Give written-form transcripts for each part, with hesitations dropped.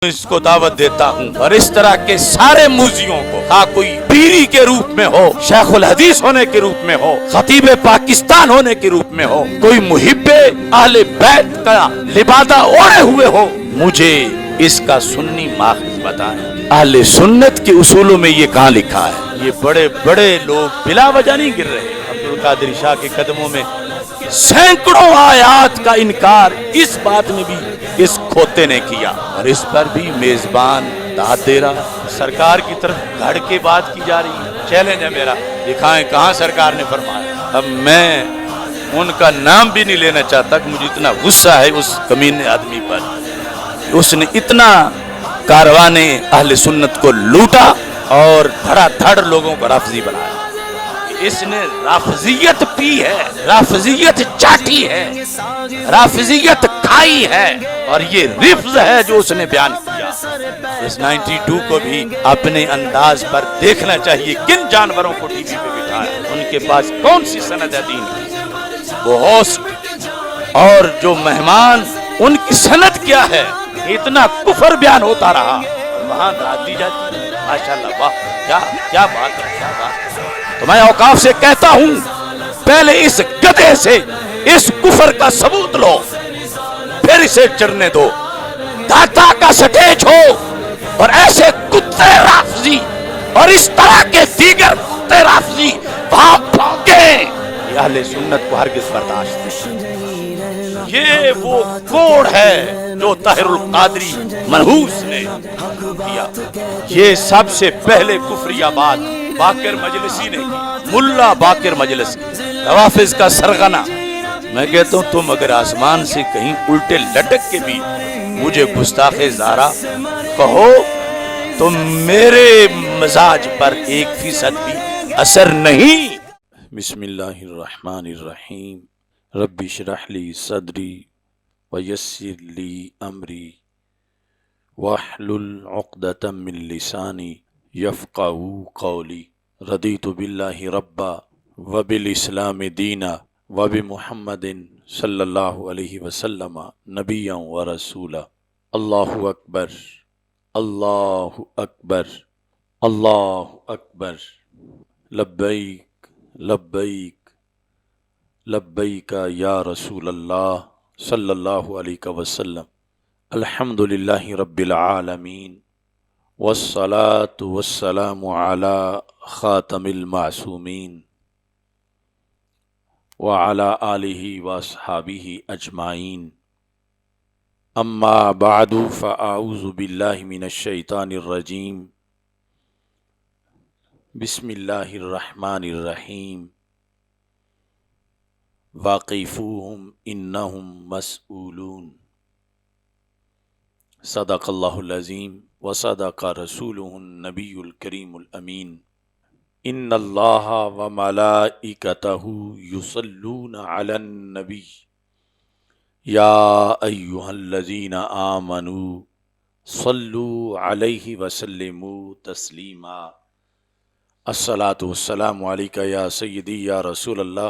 اس کو دعوت دیتا ہوں اور اس طرح کے سارے موذیوں کو، ہاں کوئی پیری کے روپ میں ہو، شیخ الحدیث ہونے کے روپ میں ہو، خطیب پاکستان ہونے کے روپ میں ہو، کوئی محب اہل بیت کا لبادہ اوڑے ہوئے ہو، مجھے اس کا سنی ماخذ بتائیں۔ اہل سنت کے اصولوں میں یہ کہاں لکھا ہے؟ یہ بڑے بڑے لوگ بلا وجہ نہیں گر رہے۔ عبدالقادر شاہ کے قدموں میں سینکڑوں آیات کا انکار اس بات میں بھی اس کھوتے نے کیا، اور اس پر بھی میزبان داد دے رہا۔ سرکار کی طرف گھڑ کے بات کی جا رہی ہے۔ چیلنج ہے میرا، دکھائیں کہاں سرکار نے فرمایا۔ اب میں ان کا نام بھی نہیں لینا چاہتا کہ مجھے اتنا غصہ ہے اس کمینے آدمی پر، اس نے اتنا کاروان اہل سنت کو لوٹا اور دھڑا دھڑ لوگوں کو رافضی بنایا۔ اس نے رافضیت پی ہے، رافضیت چاٹی ہے، رافضیت کھائی ہے، اور یہ رفض ہے جو اس نے بیان کیا۔ اس 92 کو بھی اپنے انداز پر دیکھنا چاہیے کن جانوروں کو ٹی وی پہ بٹھایا، ان کے پاس کون سی سند ہے دین کی۔ وہ ہوسٹ اور جو مہمان، ان کی سند کیا ہے؟ اتنا کفر بیان ہوتا رہا اور وہاں داد دی جاتی ہے۔ ماشاءاللہ، واہ، کیا بات ہے، کیا بات ہے۔ تو میں اوقاف سے کہتا ہوں، پہلے اس گدھے سے اس کفر کا ثبوت لو، پھر اسے چرنے دو۔ داتا کا سٹیج ہو اور ایسے کتے رافضی اور اس طرح کے دیگر کتے رافضی وہاں پھونکیں، یہ اہل سنت کو ہرگز برداشت نہیں۔ یہ وہ کوڑ ہے جو طاہر القادری منحوس نے کیا۔ یہ سب سے پہلے کفریہ بات باقر مجلسی نے کی، ملا باقر مجلسی، روافظ کا سرغنہ۔ میں کہتا ہوں تم اگر آسمان سے کہیں الٹے لٹک کے بھی مجھے گستاخ زارا کہو تو میرے مزاج پر 1% بھی اثر نہیں۔ بسم اللہ الرحمن الرحیم۔ رب اشرح لی صدری ویسر لی امری واحلل عقدۃ من لسانی یفقہوا قولی۔ رضیت باللہ ربا وبالاسلام دینا وبمحمد صلی اللہ علیہ وسلم نبیا ورسولا۔ اللہ اکبر، اللہ اکبر، اللہ اکبر، لبیک لبیک لبیک یا رسول اللہ صلی اللہ علیہ وسلم۔ الحمد للہ رب العالمین، والصلاة والسلام علی خاتم المعصومین وعلی آلہ واصحابہ اجمعین۔ اما بعد فاعوذ باللہ من الشیطان الرجیم۔ بسم اللہ الرحمن الرحیم۔ واقفوہم انہم مسئولون۔ صدق اللہ العظیم وصدق رسولہ النبی الکریم الامین۔ ان اللہ وملائکتہ یصلون علی النبی یا ایہا الذین آمنوا صلوا علیہ وسلموا تسلیما۔ الصلاۃ والسلام علیک یا سیدی یا رسول اللہ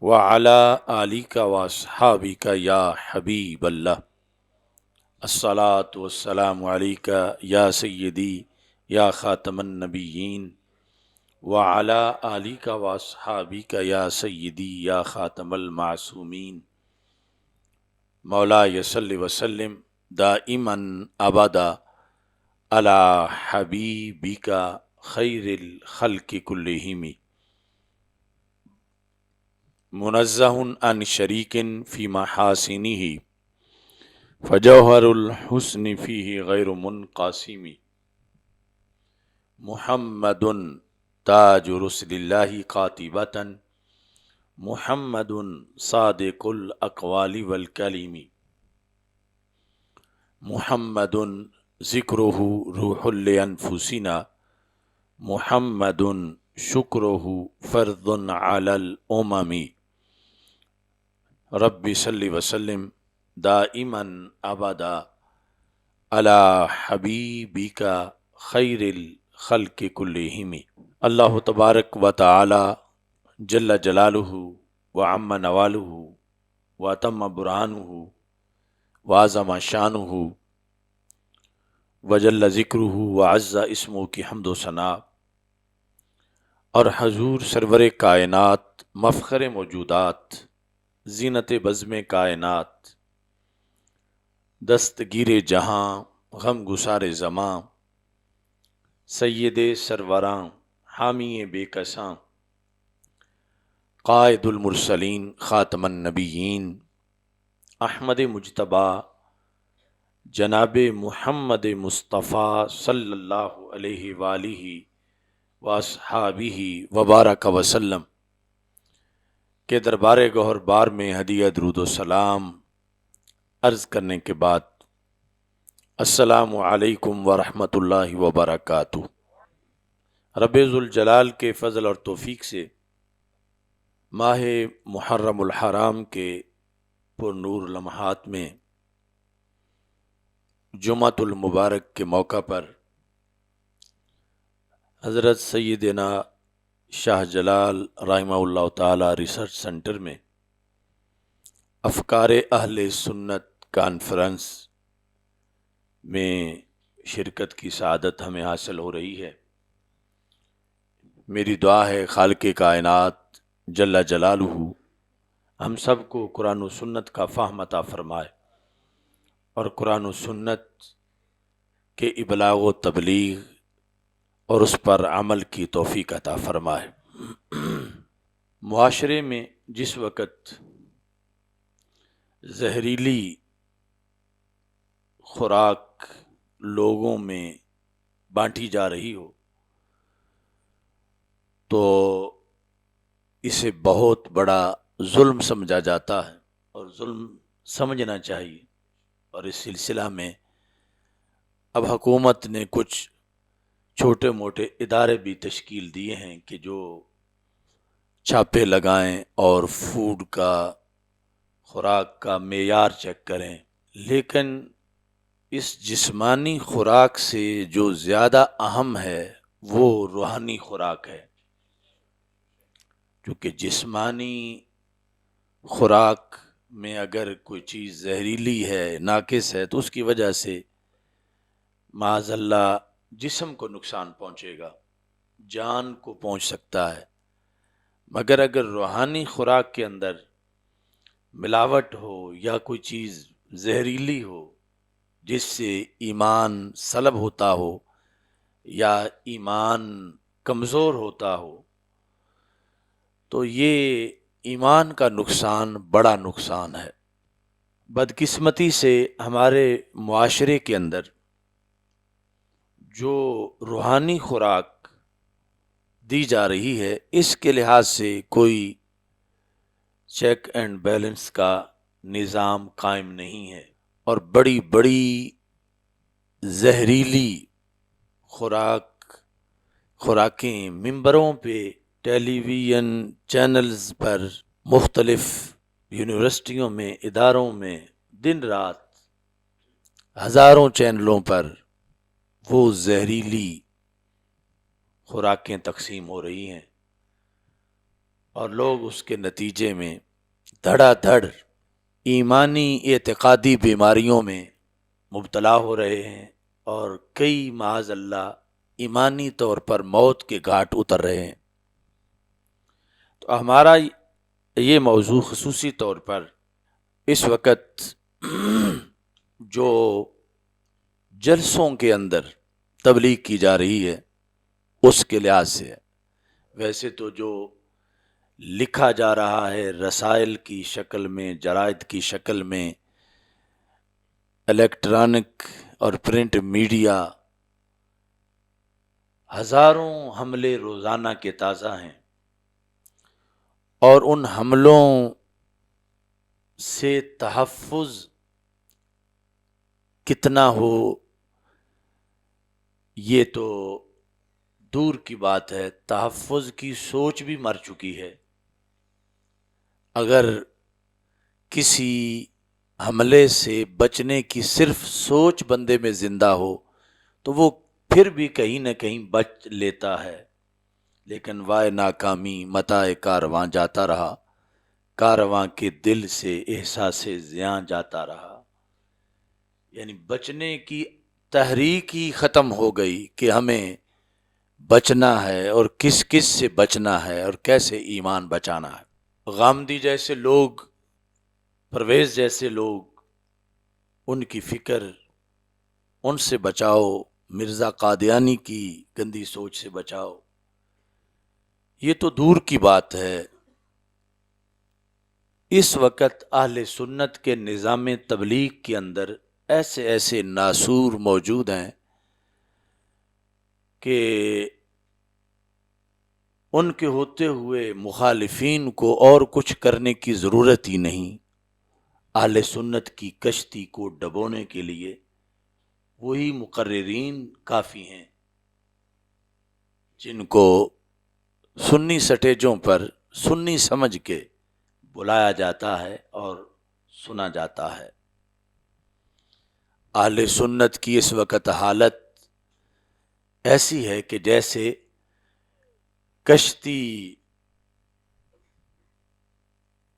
وعلی آلک واصحابک یا حبیب اللہ۔ الصلاۃ والسلام علیک یا سیدی یا خاتم النبیین وعلی آلک واصحابک یا سیدی یا خاتم المعصومین۔ مولاي صل وسلم دائما ابدا علی حبیبک خیر الخلق کلہم، منزہ عن شریک فی محاسنہ فجوہر الحسن فیہ غیر منقسم۔ محمد تاج رسل اللہ قاطبۃ، محمد صادق الاقوال والکلم، محمد ذکرہ روح لانفسنا، محمد شکرہ فرض علی الامم۔ رب صل وسلم دائما ابدا علی حبیبک خیر الخلق کلہم۔ اللہ تبارک و تعالی جل جلالہ وعم نوالہ واتم برہانہ وعظم شانہ وجل ذکرہ وعز اسمہ کی حمد و ثنا، اور حضور سرور کائنات، مفخر موجودات، زینت بزم کائنات، دستگیر جہاں، غم گسار زماں، سید سروراں، حامی بے کساں، قائد المرسلین، خاتم النبیین، احمد مجتبیٰ، جناب محمد مصطفیٰ صلی اللہ علیہ وآلہ واصحابہ وبارک وسلم کے دربار گوہر بار میں ہدیہ درود و سلام عرض کرنے کے بعد، السلام علیکم ورحمۃ اللہ وبرکاتہ۔ رب ذوالجلال کے فضل اور توفیق سے ماہ محرم الحرام کے پر نور لمحات میں جمعۃ المبارک کے موقع پر حضرت سیدنا شاہ جلال رحمہ اللہ تعالی ریسرچ سینٹر میں افکار اہل سنت کانفرنس میں شرکت کی سعادت ہمیں حاصل ہو رہی ہے۔ میری دعا ہے خالق کائنات جل جلالہ ہم سب کو قرآن و سنت کا فہم عطا فرمائے اور قرآن و سنت کے ابلاغ و تبلیغ اور اس پر عمل کی توفیق عطا فرمائے۔ معاشرے میں جس وقت زہریلی خوراک لوگوں میں بانٹی جا رہی ہو تو اسے بہت بڑا ظلم سمجھا جاتا ہے اور ظلم سمجھنا چاہیے، اور اس سلسلہ میں اب حکومت نے کچھ چھوٹے موٹے ادارے بھی تشکیل دیے ہیں کہ جو چھاپے لگائیں اور فوڈ کا، خوراک کا معیار چیک کریں، لیکن اس جسمانی خوراک سے جو زیادہ اہم ہے وہ روحانی خوراک ہے، کیونکہ جسمانی خوراک میں اگر کوئی چیز زہریلی ہے، ناقص ہے، تو اس کی وجہ سے معاذ اللہ جسم کو نقصان پہنچے گا، جان کو پہنچ سکتا ہے۔ مگر اگر روحانی خوراک کے اندر ملاوٹ ہو یا کوئی چیز زہریلی ہو جس سے ایمان سلب ہوتا ہو یا ایمان کمزور ہوتا ہو، تو یہ ایمان کا نقصان بڑا نقصان ہے۔ بدقسمتی سے ہمارے معاشرے کے اندر جو روحانی خوراک دی جا رہی ہے اس کے لحاظ سے کوئی چیک اینڈ بیلنس کا نظام قائم نہیں ہے، اور بڑی بڑی زہریلی خوراکیں ممبروں پہ، ٹیلی ویژن چینلز پر، مختلف یونیورسٹیوں میں، اداروں میں دن رات ہزاروں چینلوں پر وہ زہریلی خوراکیں تقسیم ہو رہی ہیں، اور لوگ اس کے نتیجے میں دھڑا دھڑ ایمانی اعتقادی بیماریوں میں مبتلا ہو رہے ہیں، اور کئی معاذ اللہ ایمانی طور پر موت کے گھاٹ اتر رہے ہیں۔ تو ہمارا یہ موضوع خصوصی طور پر اس وقت جو جلسوں کے اندر تبلیغ کی جا رہی ہے اس کے لحاظ سے ہے۔ ویسے تو جو لکھا جا رہا ہے رسائل کی شکل میں، جرائد کی شکل میں، الیکٹرانک اور پرنٹ میڈیا، ہزاروں حملے روزانہ کے تازہ ہیں، اور ان حملوں سے تحفظ کتنا ہو یہ تو دور کی بات ہے، تحفظ کی سوچ بھی مر چکی ہے۔ اگر کسی حملے سے بچنے کی صرف سوچ بندے میں زندہ ہو تو وہ پھر بھی کہیں نہ کہیں بچ لیتا ہے، لیکن وائے ناکامی متاع کارواں جاتا رہا، کارواں کے دل سے احساس زیاں جاتا رہا۔ یعنی بچنے کی تحریک ہی ختم ہو گئی کہ ہمیں بچنا ہے اور کس کس سے بچنا ہے اور کیسے ایمان بچانا ہے۔ غامدی جیسے لوگ، پرویز جیسے لوگ، ان کی فکر، ان سے بچاؤ، مرزا قادیانی کی گندی سوچ سے بچاؤ، یہ تو دور کی بات ہے۔ اس وقت اہل سنت کے نظام تبلیغ کے اندر ایسے ایسے ناسور موجود ہیں کہ ان کے ہوتے ہوئے مخالفین کو اور کچھ کرنے کی ضرورت ہی نہیں۔ اہل سنت کی کشتی کو ڈبونے کے لیے وہی مقررین کافی ہیں جن کو سنی سٹیجوں پر سنی سمجھ کے بلایا جاتا ہے اور سنا جاتا ہے۔ اہل سنت کی اس وقت حالت ایسی ہے کہ جیسے کشتی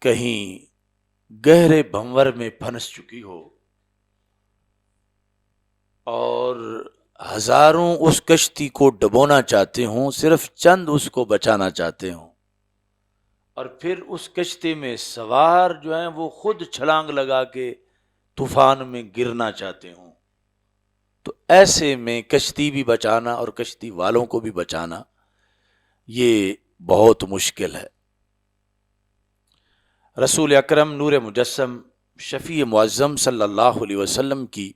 کہیں گہرے بھنور میں پھنس چکی ہو اور ہزاروں اس کشتی کو ڈبونا چاہتے ہوں، صرف چند اس کو بچانا چاہتے ہوں، اور پھر اس کشتی میں سوار جو ہیں وہ خود چھلانگ لگا کے طوفان میں گرنا چاہتے ہوں۔ تو ایسے میں کشتی بھی بچانا اور کشتی والوں کو بھی بچانا یہ بہت مشکل ہے۔ رسول اکرم نور مجسم شفیع معظم صلی اللہ علیہ وسلم کی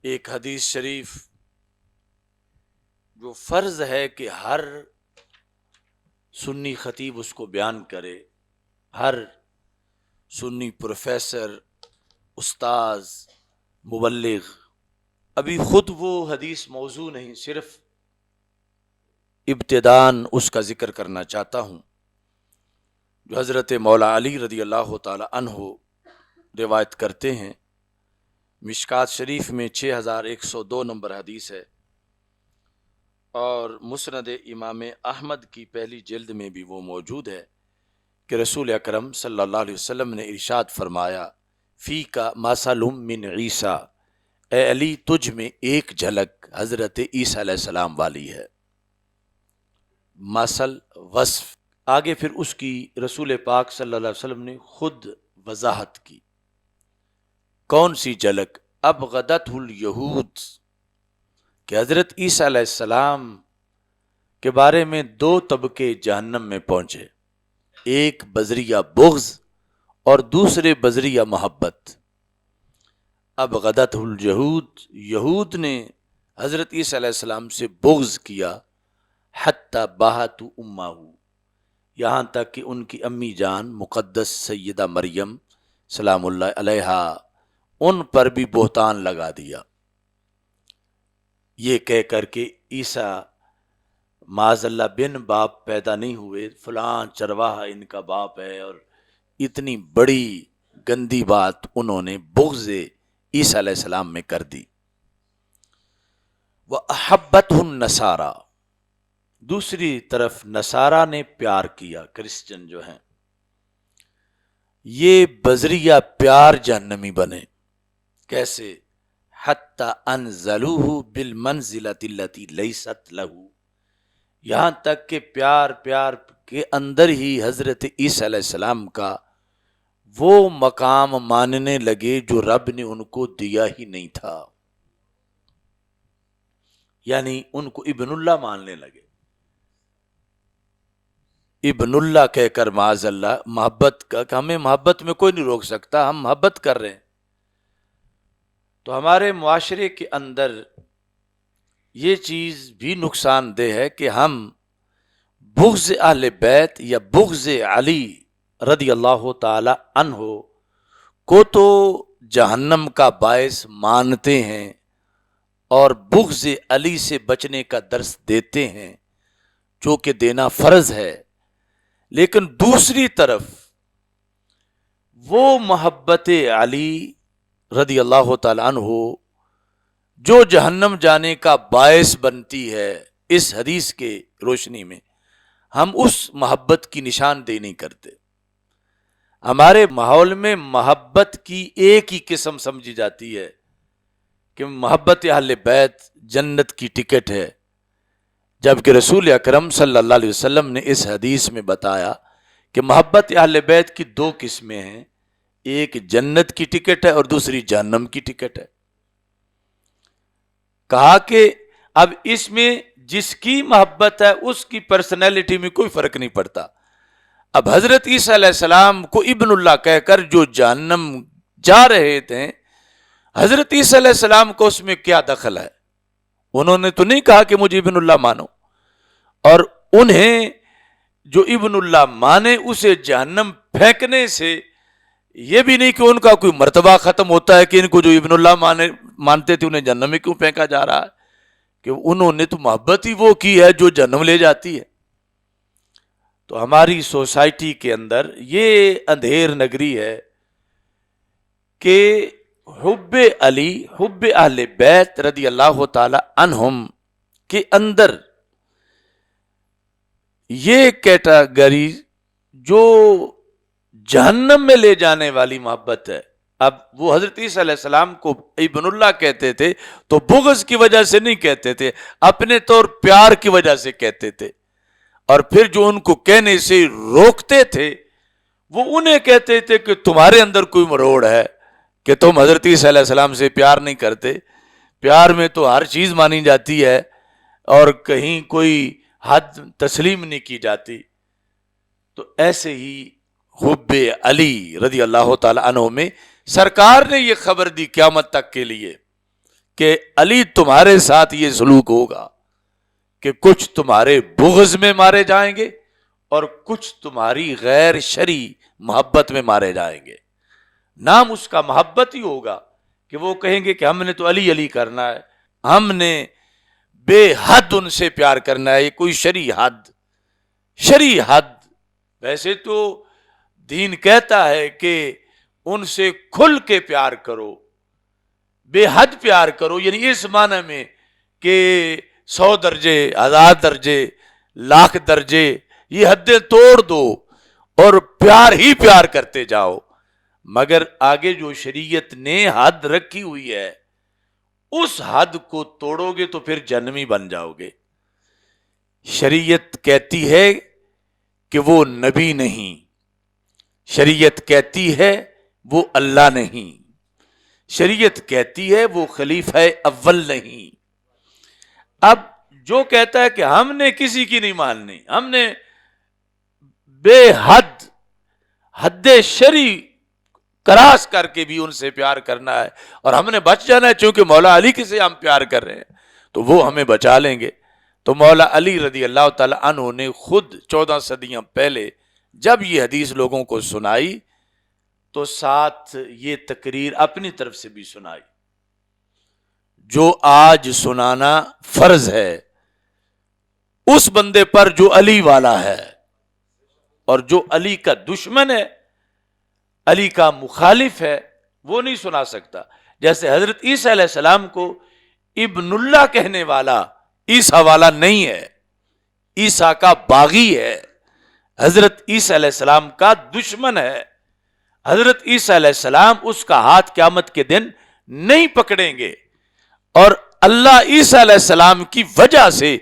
ایک حدیث شریف جو فرض ہے کہ ہر سنی خطیب اس کو بیان کرے، ہر سنی پروفیسر، استاذ، مبلغ، ابھی خود وہ حدیث موضوع نہیں، صرف ابتداً اس کا ذکر کرنا چاہتا ہوں، جو حضرت مولا علی رضی اللہ تعالی عنہ روایت کرتے ہیں۔ مشکات شریف میں 6102 نمبر حدیث ہے، اور مسند امام احمد کی پہلی جلد میں بھی وہ موجود ہے کہ رسول اکرم صلی اللہ علیہ وسلم نے ارشاد فرمایا، فی کا مثل من عیسیٰ، اے علی تجھ میں ایک جھلک حضرت عیسیٰ علیہ السلام والی ہے۔ مثل وصف، آگے پھر اس کی رسول پاک صلی اللہ علیہ وسلم نے خود وضاحت کی۔ کون سی جھلک؟ ابغضتہ الیہود، کہ حضرت عیسیٰ علیہ السلام کے بارے میں دو طبقے جہنم میں پہنچے، ایک بذریعہ بغض اور دوسرے بذریعہ محبت۔ ابغضتہ الیہود، یہود نے حضرت عیسیٰ علیہ السلام سے بغض کیا، حتی باہت امہ، یہاں تک کہ ان کی امی جان مقدس سیدہ مریم سلام اللہ علیہا ان پر بھی بہتان لگا دیا، یہ کہہ کر کے عیسیٰ معاذ اللہ بن باپ پیدا نہیں ہوئے، فلاں چرواہا ان کا باپ ہے، اور اتنی بڑی گندی بات انہوں نے بغض عیسیٰ علیہ السلام میں کر دی۔ وَأَحَبَّتْهُ النَّصَارَى، دوسری طرف نصارہ نے پیار کیا، کرسچن جو ہیں، یہ بذریعہ پیار جہنمی بنے۔ کیسے؟ حتی انزلوہ بالمنزلۃ التی لیست لہ، یہاں تک کہ پیار کے اندر ہی حضرت عیسیٰ علیہ السلام کا وہ مقام ماننے لگے جو رب نے ان کو دیا ہی نہیں تھا، یعنی ان کو ابن اللہ ماننے لگے۔ ابن اللہ کہہ کر معاذ اللہ محبت کا، کہ ہمیں محبت میں کوئی نہیں روک سکتا، ہم محبت کر رہے ہیں۔ تو ہمارے معاشرے کے اندر یہ چیز بھی نقصان دہ ہے کہ ہم بغض اہل بیت یا بغض علی رضی اللہ تعالی عنہ کو تو جہنم کا باعث مانتے ہیں اور بغض علی سے بچنے کا درس دیتے ہیں، جو کہ دینا فرض ہے، لیکن دوسری طرف وہ محبت علی رضی اللہ تعالی عنہ جو جہنم جانے کا باعث بنتی ہے، اس حدیث کے روشنی میں ہم اس محبت کی نشاندہی نہیں کرتے۔ ہمارے ماحول میں محبت کی ایک ہی قسم سمجھی جاتی ہے کہ محبت اہل بیت جنت کی ٹکٹ ہے، جبکہ رسول اکرم صلی اللہ علیہ وسلم نے اس حدیث میں بتایا کہ محبت اہل بیت کی دو قسمیں ہیں، ایک جنت کی ٹکٹ ہے اور دوسری جہنم کی ٹکٹ ہے۔ کہا کہ اب اس میں جس کی محبت ہے اس کی پرسنالٹی میں کوئی فرق نہیں پڑتا۔ اب حضرت عیسیٰ علیہ السلام کو ابن اللہ کہہ کر جو جہنم جا رہے تھے، حضرت عیسیٰ علیہ السلام کو اس میں کیا دخل ہے؟ انہوں نے تو نہیں کہا کہ مجھے ابن اللہ مانو، اور انہیں جو ابن اللہ مانے اسے جہنم پھینکنے سے یہ بھی نہیں کہ ان کا کوئی مرتبہ ختم ہوتا ہے کہ ان کو جو ابن اللہ مانتے تھے انہیں جہنم میں کیوں پھینکا جا رہا ہے، کہ انہوں نے تو محبت ہی وہ کی ہے جو جہنم لے جاتی ہے۔ تو ہماری سوسائٹی کے اندر یہ اندھیر نگری ہے کہ حب علی، حب اہل بیت رضی اللہ تعالی عنہم کے اندر یہ کیٹاگری جو جہنم میں لے جانے والی محبت ہے۔ اب وہ حضرت عیسیٰ علیہ السلام کو ابن اللہ کہتے تھے تو بغض کی وجہ سے نہیں کہتے تھے، اپنے طور پیار کی وجہ سے کہتے تھے، اور پھر جو ان کو کہنے سے روکتے تھے وہ انہیں کہتے تھے کہ تمہارے اندر کوئی مروڑ ہے کہ تم حضرت عیسیٰ علیہ السلام سے پیار نہیں کرتے، پیار میں تو ہر چیز مانی جاتی ہے اور کہیں کوئی حد تسلیم نہیں کی جاتی۔ تو ایسے ہی حب علی رضی اللہ تعالی عنہ میں سرکار نے یہ خبر دی قیامت تک کے لیے کہ علی تمہارے ساتھ یہ سلوک ہوگا کہ کچھ تمہارے بغض میں مارے جائیں گے اور کچھ تمہاری غیر شرعی محبت میں مارے جائیں گے۔ نام اس کا محبت ہی ہوگا کہ وہ کہیں گے کہ ہم نے تو علی علی کرنا ہے، ہم نے بے حد ان سے پیار کرنا ہے۔ یہ کوئی شرعی حد ویسے تو دین کہتا ہے کہ ان سے کھل کے پیار کرو، بے حد پیار کرو، یعنی اس معنی میں کہ 100 درجے، 1000 درجے، لاکھ درجے یہ حدیں توڑ دو اور پیار ہی پیار کرتے جاؤ۔ مگر آگے جو شریعت نے حد رکھی ہوئی ہے اس حد کو توڑو گے تو پھر جہنمی بن جاؤ گے۔ شریعت کہتی ہے کہ وہ نبی نہیں، شریعت کہتی ہے وہ اللہ نہیں، شریعت کہتی ہے وہ خلیفہ اول نہیں۔ اب جو کہتا ہے کہ ہم نے کسی کی نہیں ماننی، ہم نے بے حد شرعی کراس کر کے بھی ان سے پیار کرنا ہے اور ہم نے بچ جانا ہے، چونکہ مولا علی سے ہم پیار کر رہے ہیں تو وہ ہمیں بچا لیں گے۔ تو مولا علی رضی اللہ تعالی عنہ نے خود 14 صدیاں پہلے جب یہ حدیث لوگوں کو سنائی تو ساتھ یہ تقریر اپنی طرف سے بھی سنائی جو آج سنانا فرض ہے اس بندے پر جو علی والا ہے، اور جو علی کا دشمن ہے، علی کا مخالف ہے، وہ نہیں سنا سکتا۔ جیسے حضرت عیسیٰ علیہ السلام کو ابن اللہ کہنے والا عیسیٰ والا نہیں ہے، عیسیٰ کا باغی ہے، حضرت عیسیٰ علیہ السلام کا دشمن ہے۔ حضرت عیسیٰ علیہ السلام اس کا ہاتھ قیامت کے دن نہیں پکڑیں گے، اور اللہ عیسیٰ علیہ السلام کی وجہ سے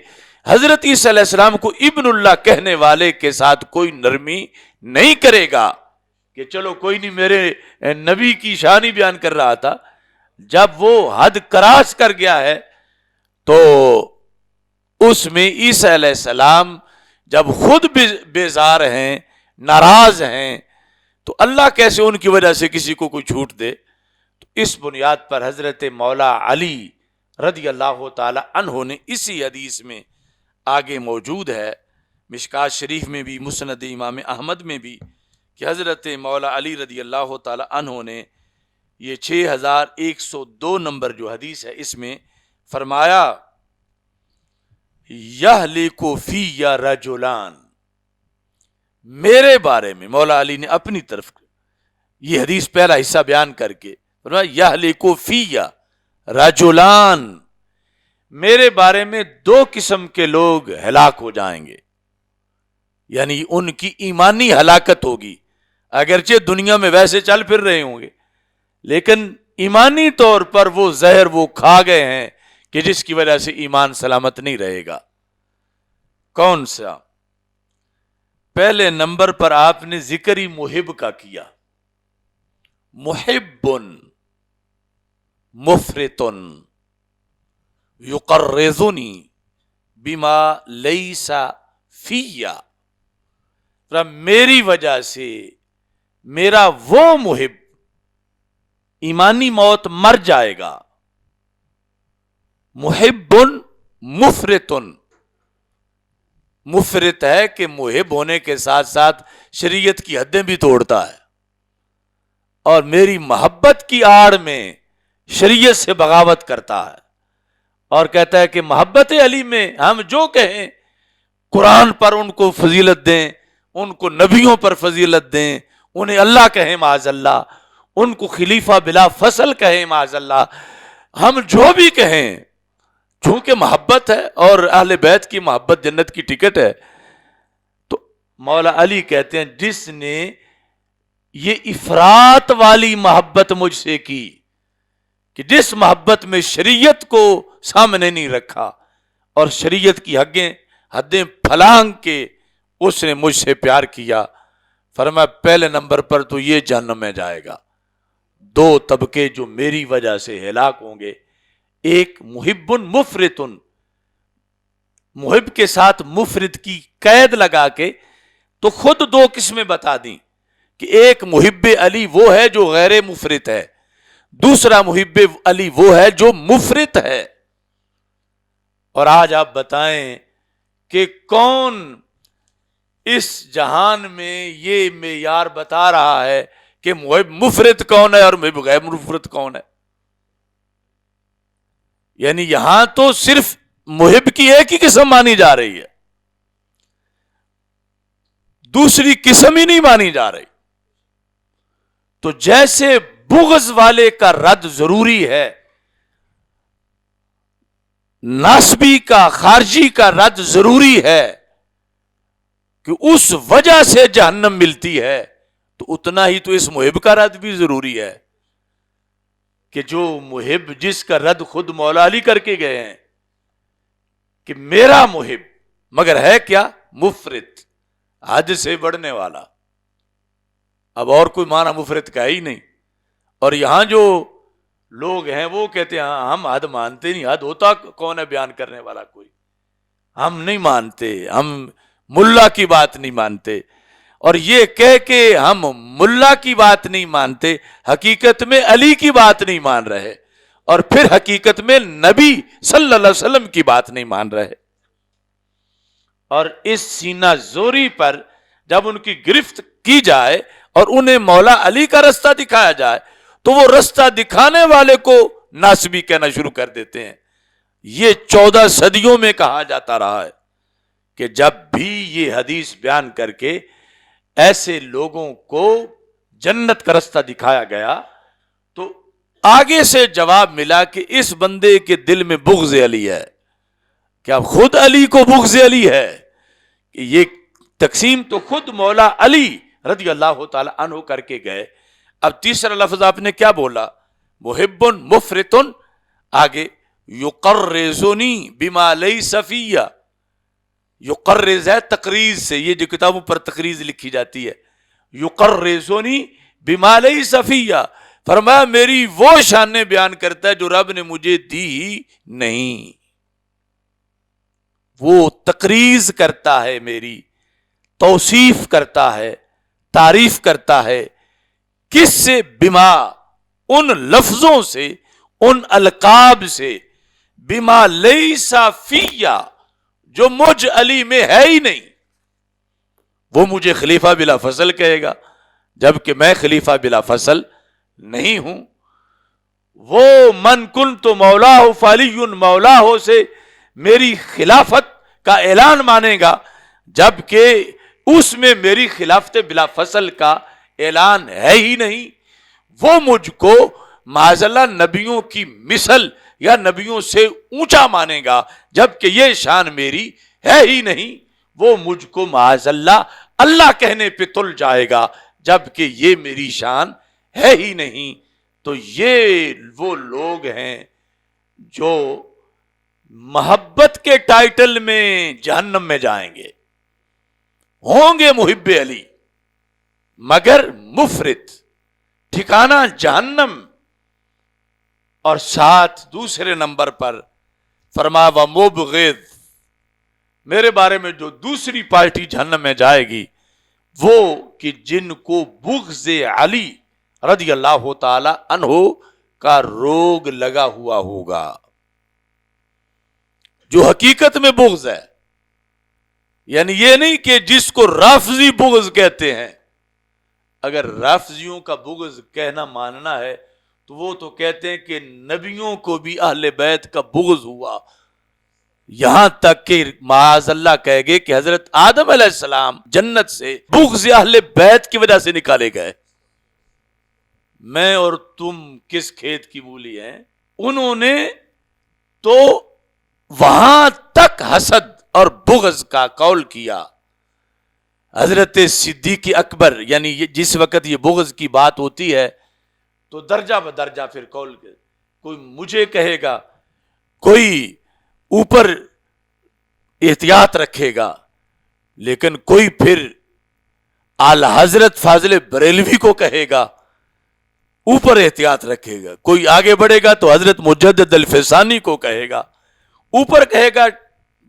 حضرت عیسیٰ علیہ السلام کو ابن اللہ کہنے والے کے ساتھ کوئی نرمی نہیں کرے گا کہ چلو کوئی نہیں، میرے نبی کی شان ہی بیان کر رہا تھا۔ جب وہ حد کراس کر گیا ہے تو اس میں عیسیٰ علیہ السلام جب خود بیزار ہیں، ناراض ہیں، تو اللہ کیسے ان کی وجہ سے کسی کو کوئی چھوٹ دے؟ تو اس بنیاد پر حضرت مولا علی رضی اللہ تعالی عنہ نے اسی حدیث میں آگے موجود ہے، مشکات شریف میں بھی، مسند امام احمد میں بھی، کہ حضرت مولا علی رضی اللہ تعالی عنہ نے یہ 6102 نمبر جو حدیث ہے اس میں فرمایا، یہلک فی رجلان، میرے بارے میں مولا علی نے اپنی طرف یہ حدیث پہلا حصہ بیان کر کے فرمایا، یہلک فی رجلان، میرے بارے میں 2 قسم کے لوگ ہلاک ہو جائیں گے، یعنی ان کی ایمانی ہلاکت ہوگی، اگرچہ دنیا میں ویسے چل پھر رہے ہوں گے لیکن ایمانی طور پر وہ زہر وہ کھا گئے ہیں کہ جس کی وجہ سے ایمان سلامت نہیں رہے گا۔ کون سا؟ پہلے نمبر پر آپ نے ذکر ہی محب کا کیا، محب مفرط یقرضنی بما لیس فی، میری وجہ سے میرا وہ محب ایمانی موت مر جائے گا۔ محب مفرط، مفرط ہے کہ محب ہونے کے ساتھ ساتھ شریعت کی حدیں بھی توڑتا ہے، اور میری محبت کی آڑ میں شریعت سے بغاوت کرتا ہے، اور کہتا ہے کہ محبت علی میں ہم جو کہیں، قرآن پر ان کو فضیلت دیں، ان کو نبیوں پر فضیلت دیں، انہیں اللہ کہیں معاذ اللہ، ان کو خلیفہ بلا فصل کہیں معاذ اللہ، ہم جو بھی کہیں، چونکہ محبت ہے اور اہل بیت کی محبت جنت کی ٹکٹ ہے۔ تو مولا علی کہتے ہیں جس نے یہ افراط والی محبت مجھ سے کی، کہ جس محبت میں شریعت کو سامنے نہیں رکھا اور شریعت کی حدیں پھلانگ کے اس نے مجھ سے پیار کیا، فرمایا پہلے نمبر پر تو یہ جہنم میں جائے گا۔ دو طبقے جو میری وجہ سے ہلاک ہوں گے، ایک محب مفرط، محب کے ساتھ مفرط کی قید لگا کے تو خود دو قسمیں بتا دیں کہ ایک محب علی وہ ہے جو غیر مفرط ہے، دوسرا محب علی وہ ہے جو مفرط ہے۔ اور آج آپ بتائیں کہ کون اس جہان میں یہ معیار بتا رہا ہے کہ محب مفرط کون ہے اور محب غیر مفرط کون ہے؟ یعنی یہاں تو صرف محب کی ایک ہی قسم مانی جا رہی ہے، دوسری قسم ہی نہیں مانی جا رہی۔ تو جیسے بغض والے کا رد ضروری ہے، ناسبی کا، خارجی کا رد ضروری ہے کہ اس وجہ سے جہنم ملتی ہے، تو اتنا ہی تو اس محب کا رد بھی ضروری ہے کہ جو محب جس کا رد خود مولا علی کر کے گئے ہیں کہ میرا محب، مگر ہے کیا؟ مفرط، حد سے بڑھنے والا۔ اب اور کوئی معنی مفرط کا ہی نہیں۔ اور یہاں جو لوگ ہیں وہ کہتے ہیں ہم حد مانتے نہیں، حد ہوتا کون ہے بیان کرنے والا؟ کوئی، ہم نہیں مانتے، ہم ملا کی بات نہیں مانتے۔ اور یہ کہہ کے ہم ملا کی بات نہیں مانتے، حقیقت میں علی کی بات نہیں مان رہے، اور پھر حقیقت میں نبی صلی اللہ علیہ وسلم کی بات نہیں مان رہے۔ اور اس سینہ زوری پر جب ان کی گرفت کی جائے اور انہیں مولا علی کا رستہ دکھایا جائے تو وہ رستہ دکھانے والے کو ناسبی کہنا شروع کر دیتے ہیں۔ یہ 14 صدیوں میں کہا جاتا رہا ہے کہ جب بھی یہ حدیث بیان کر کے ایسے لوگوں کو جنت کا رستہ دکھایا گیا تو آگے سے جواب ملا کہ اس بندے کے دل میں بغض علی ہے۔ کیا خود علی کو بغض علی ہے؟ کہ یہ تقسیم تو خود مولا علی رضی اللہ تعالی عنہ کر کے گئے۔ اب تیسرا لفظ آپ نے کیا بولا؟ محب مفرط، آگے یقرضنی بما لیس فی، یقرض ہے تقریض سے، یہ جو کتابوں پر تقریض لکھی جاتی ہے، یقرضنی بما لیس فی، فرمایا میری وہ شانیں بیان کرتا ہے جو رب نے مجھے دی ہی نہیں، وہ تقریض کرتا ہے، میری توصیف کرتا ہے، تعریف کرتا ہے۔ کس سے؟ بما، ان لفظوں سے، ان القاب سے، بما لیس فی، جو مجھ علی میں ہے ہی نہیں۔ وہ مجھے خلیفہ بلا فصل کہے گا جبکہ میں خلیفہ بلا فصل نہیں ہوں۔ وہ من کنت مولا فعلی مولا ہو سے میری خلافت کا اعلان مانے گا جبکہ اس میں میری خلافت بلا فصل کا اعلان ہے ہی نہیں۔ وہ مجھ کو معاذ اللہ نبیوں کی مثل یا نبیوں سے اونچا مانے گا جبکہ یہ شان میری ہے ہی نہیں۔ وہ مجھ کو معاذ اللہ اللہ کہنے پہ تل جائے گا جبکہ یہ میری شان ہے ہی نہیں۔ تو یہ وہ لوگ ہیں جو محبت کے ٹائٹل میں جہنم میں جائیں گے، ہوں گے محب علی مگر مفرط، ٹھکانہ جہنم۔ اور ساتھ دوسرے نمبر پر فرما و مبغض، میرے بارے میں جو دوسری پارٹی جہنم میں جائے گی وہ کہ جن کو بغض علی رضی اللہ تعالی عنہ کا روگ لگا ہوا ہوگا، جو حقیقت میں بغض ہے، یعنی یہ نہیں کہ جس کو رافضی بغض کہتے ہیں۔ اگر رافضیوں کا بغض کہنا ماننا ہے تو وہ تو کہتے ہیں کہ نبیوں کو بھی اہل بیت کا بغض ہوا، یہاں تک کہ معاذ اللہ کہے گے کہ حضرت آدم علیہ السلام جنت سے بغض اہل بیت کی وجہ سے نکالے گئے۔ میں اور تم کس کھیت کی مولی ہیں؟ انہوں نے تو وہاں تک حسد اور بغض کا قول کیا۔ حضرت صدیق اکبر، یعنی جس وقت یہ بغض کی بات ہوتی ہے تو درجہ بدرجہ پھر قول کے، کوئی مجھے کہے گا، کوئی اوپر احتیاط رکھے گا، لیکن کوئی پھر اعلی حضرت فاضل بریلوی کو کہے گا، اوپر احتیاط رکھے گا، کوئی آگے بڑھے گا تو حضرت مجدد الفسانی کو کہے گا، اوپر کہے گا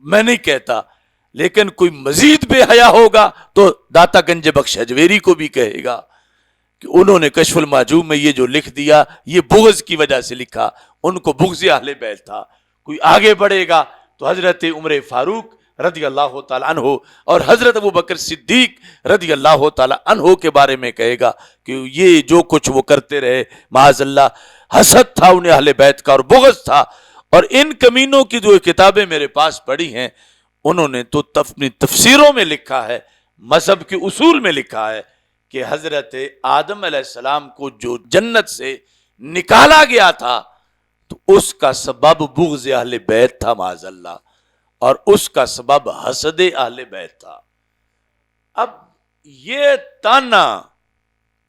میں نہیں کہتا، لیکن کوئی مزید بے حیا ہوگا تو داتا گنج بخش حجویری کو بھی کہے گا کہ انہوں نے کشف المحجوب میں یہ جو لکھ دیا یہ بغض کی وجہ سے لکھا، ان کو بغض اہل بیت تھا۔ کوئی آگے بڑھے گا تو حضرت عمر فاروق رضی اللہ تعالی عنہ اور حضرت ابوبکر صدیق رضی اللہ تعالی عنہ کے بارے میں کہے گا کہ یہ جو کچھ وہ کرتے رہے معاذ اللہ، حسد تھا انہیں اہل بیت کا اور بغض تھا۔ اور ان کمینوں کی جو کتابیں میرے پاس پڑھی ہیں انہوں نے تو اپنی تفسیروں میں لکھا ہے، مذہب کے اصول میں لکھا ہے کہ حضرت آدم علیہ السلام کو جو جنت سے نکالا گیا تھا تو اس کا سبب بغض اہل بیت تھا معاذ اللہ، اور اس کا سبب حسد اہل بیت تھا۔ اب یہ تانا،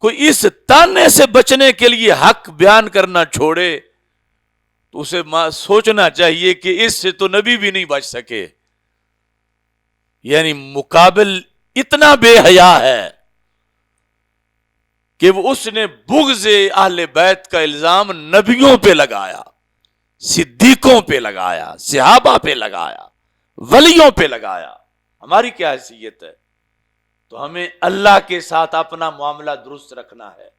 کوئی اس تانے سے بچنے کے لیے حق بیان کرنا چھوڑے تو اسے سوچنا چاہیے کہ اس سے تو نبی بھی نہیں بچ سکے، یعنی مقابل اتنا بے حیا ہے کہ وہ اس نے بغض اہل بیت کا الزام نبیوں پہ لگایا، صدیقوں پہ لگایا، صحابہ پہ لگایا، ولیوں پہ لگایا۔ ہماری کیا حیثیت ہے؟ تو ہمیں اللہ کے ساتھ اپنا معاملہ درست رکھنا ہے،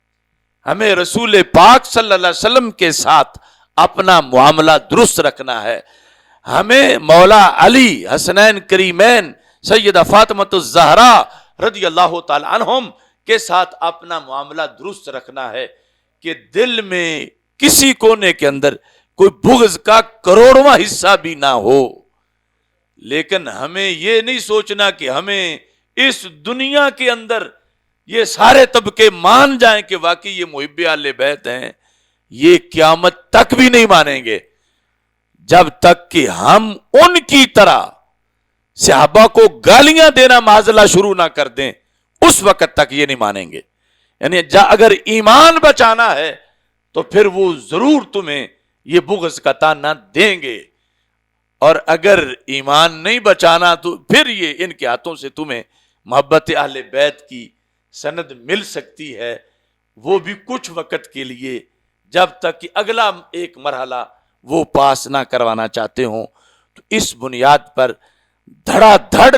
ہمیں رسول پاک صلی اللہ علیہ وسلم کے ساتھ اپنا معاملہ درست رکھنا ہے، ہمیں مولا علی حسنین کریمین سیدہ فاطمۃ الزہرا رضی اللہ تعالی عنہم کے ساتھ اپنا معاملہ درست رکھنا ہے کہ دل میں کسی کونے کے اندر کوئی بغض کا کروڑواں حصہ بھی نہ ہو۔ لیکن ہمیں یہ نہیں سوچنا کہ ہمیں اس دنیا کے اندر یہ سارے طبقے مان جائیں کہ واقعی یہ محب اہل بیت ہیں، یہ قیامت تک بھی نہیں مانیں گے جب تک کہ ہم ان کی طرح صحابہ کو گالیاں دینا معاذ اللہ شروع نہ کر دیں، اس وقت تک یہ نہیں مانیں گے۔ یعنی اگر ایمان بچانا ہے تو پھر وہ ضرور تمہیں یہ بغض کا تانا دیں گے، اور اگر ایمان نہیں بچانا تو پھر یہ ان کے ہاتھوں سے تمہیں محبت اہل بیت کی سند مل سکتی ہے، وہ بھی کچھ وقت کے لیے، جب تک کہ اگلا ایک مرحلہ وہ پاس نہ کروانا چاہتے ہوں۔ تو اس بنیاد پر دھڑا دھڑ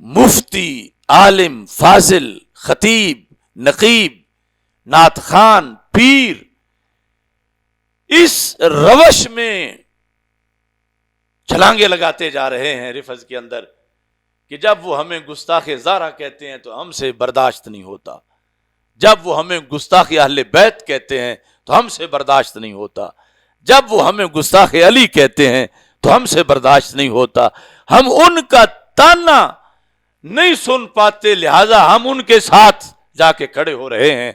مفتی، عالم، فاضل، خطیب، نقیب، نعت خان، پیر اس روش میں چھلانگے لگاتے جا رہے ہیں رفض کے اندر کہ جب وہ ہمیں گستاخ زارہ کہتے ہیں تو ہم سے برداشت نہیں ہوتا، جب وہ ہمیں گستاخ اہل بیت کہتے ہیں تو ہم سے برداشت نہیں ہوتا، جب وہ ہمیں گستاخ علی کہتے ہیں تو ہم سے برداشت نہیں ہوتا، ہم ان کا تانا نہیں سن پاتے، لہذا ہم ان کے ساتھ جا کے کھڑے ہو رہے ہیں۔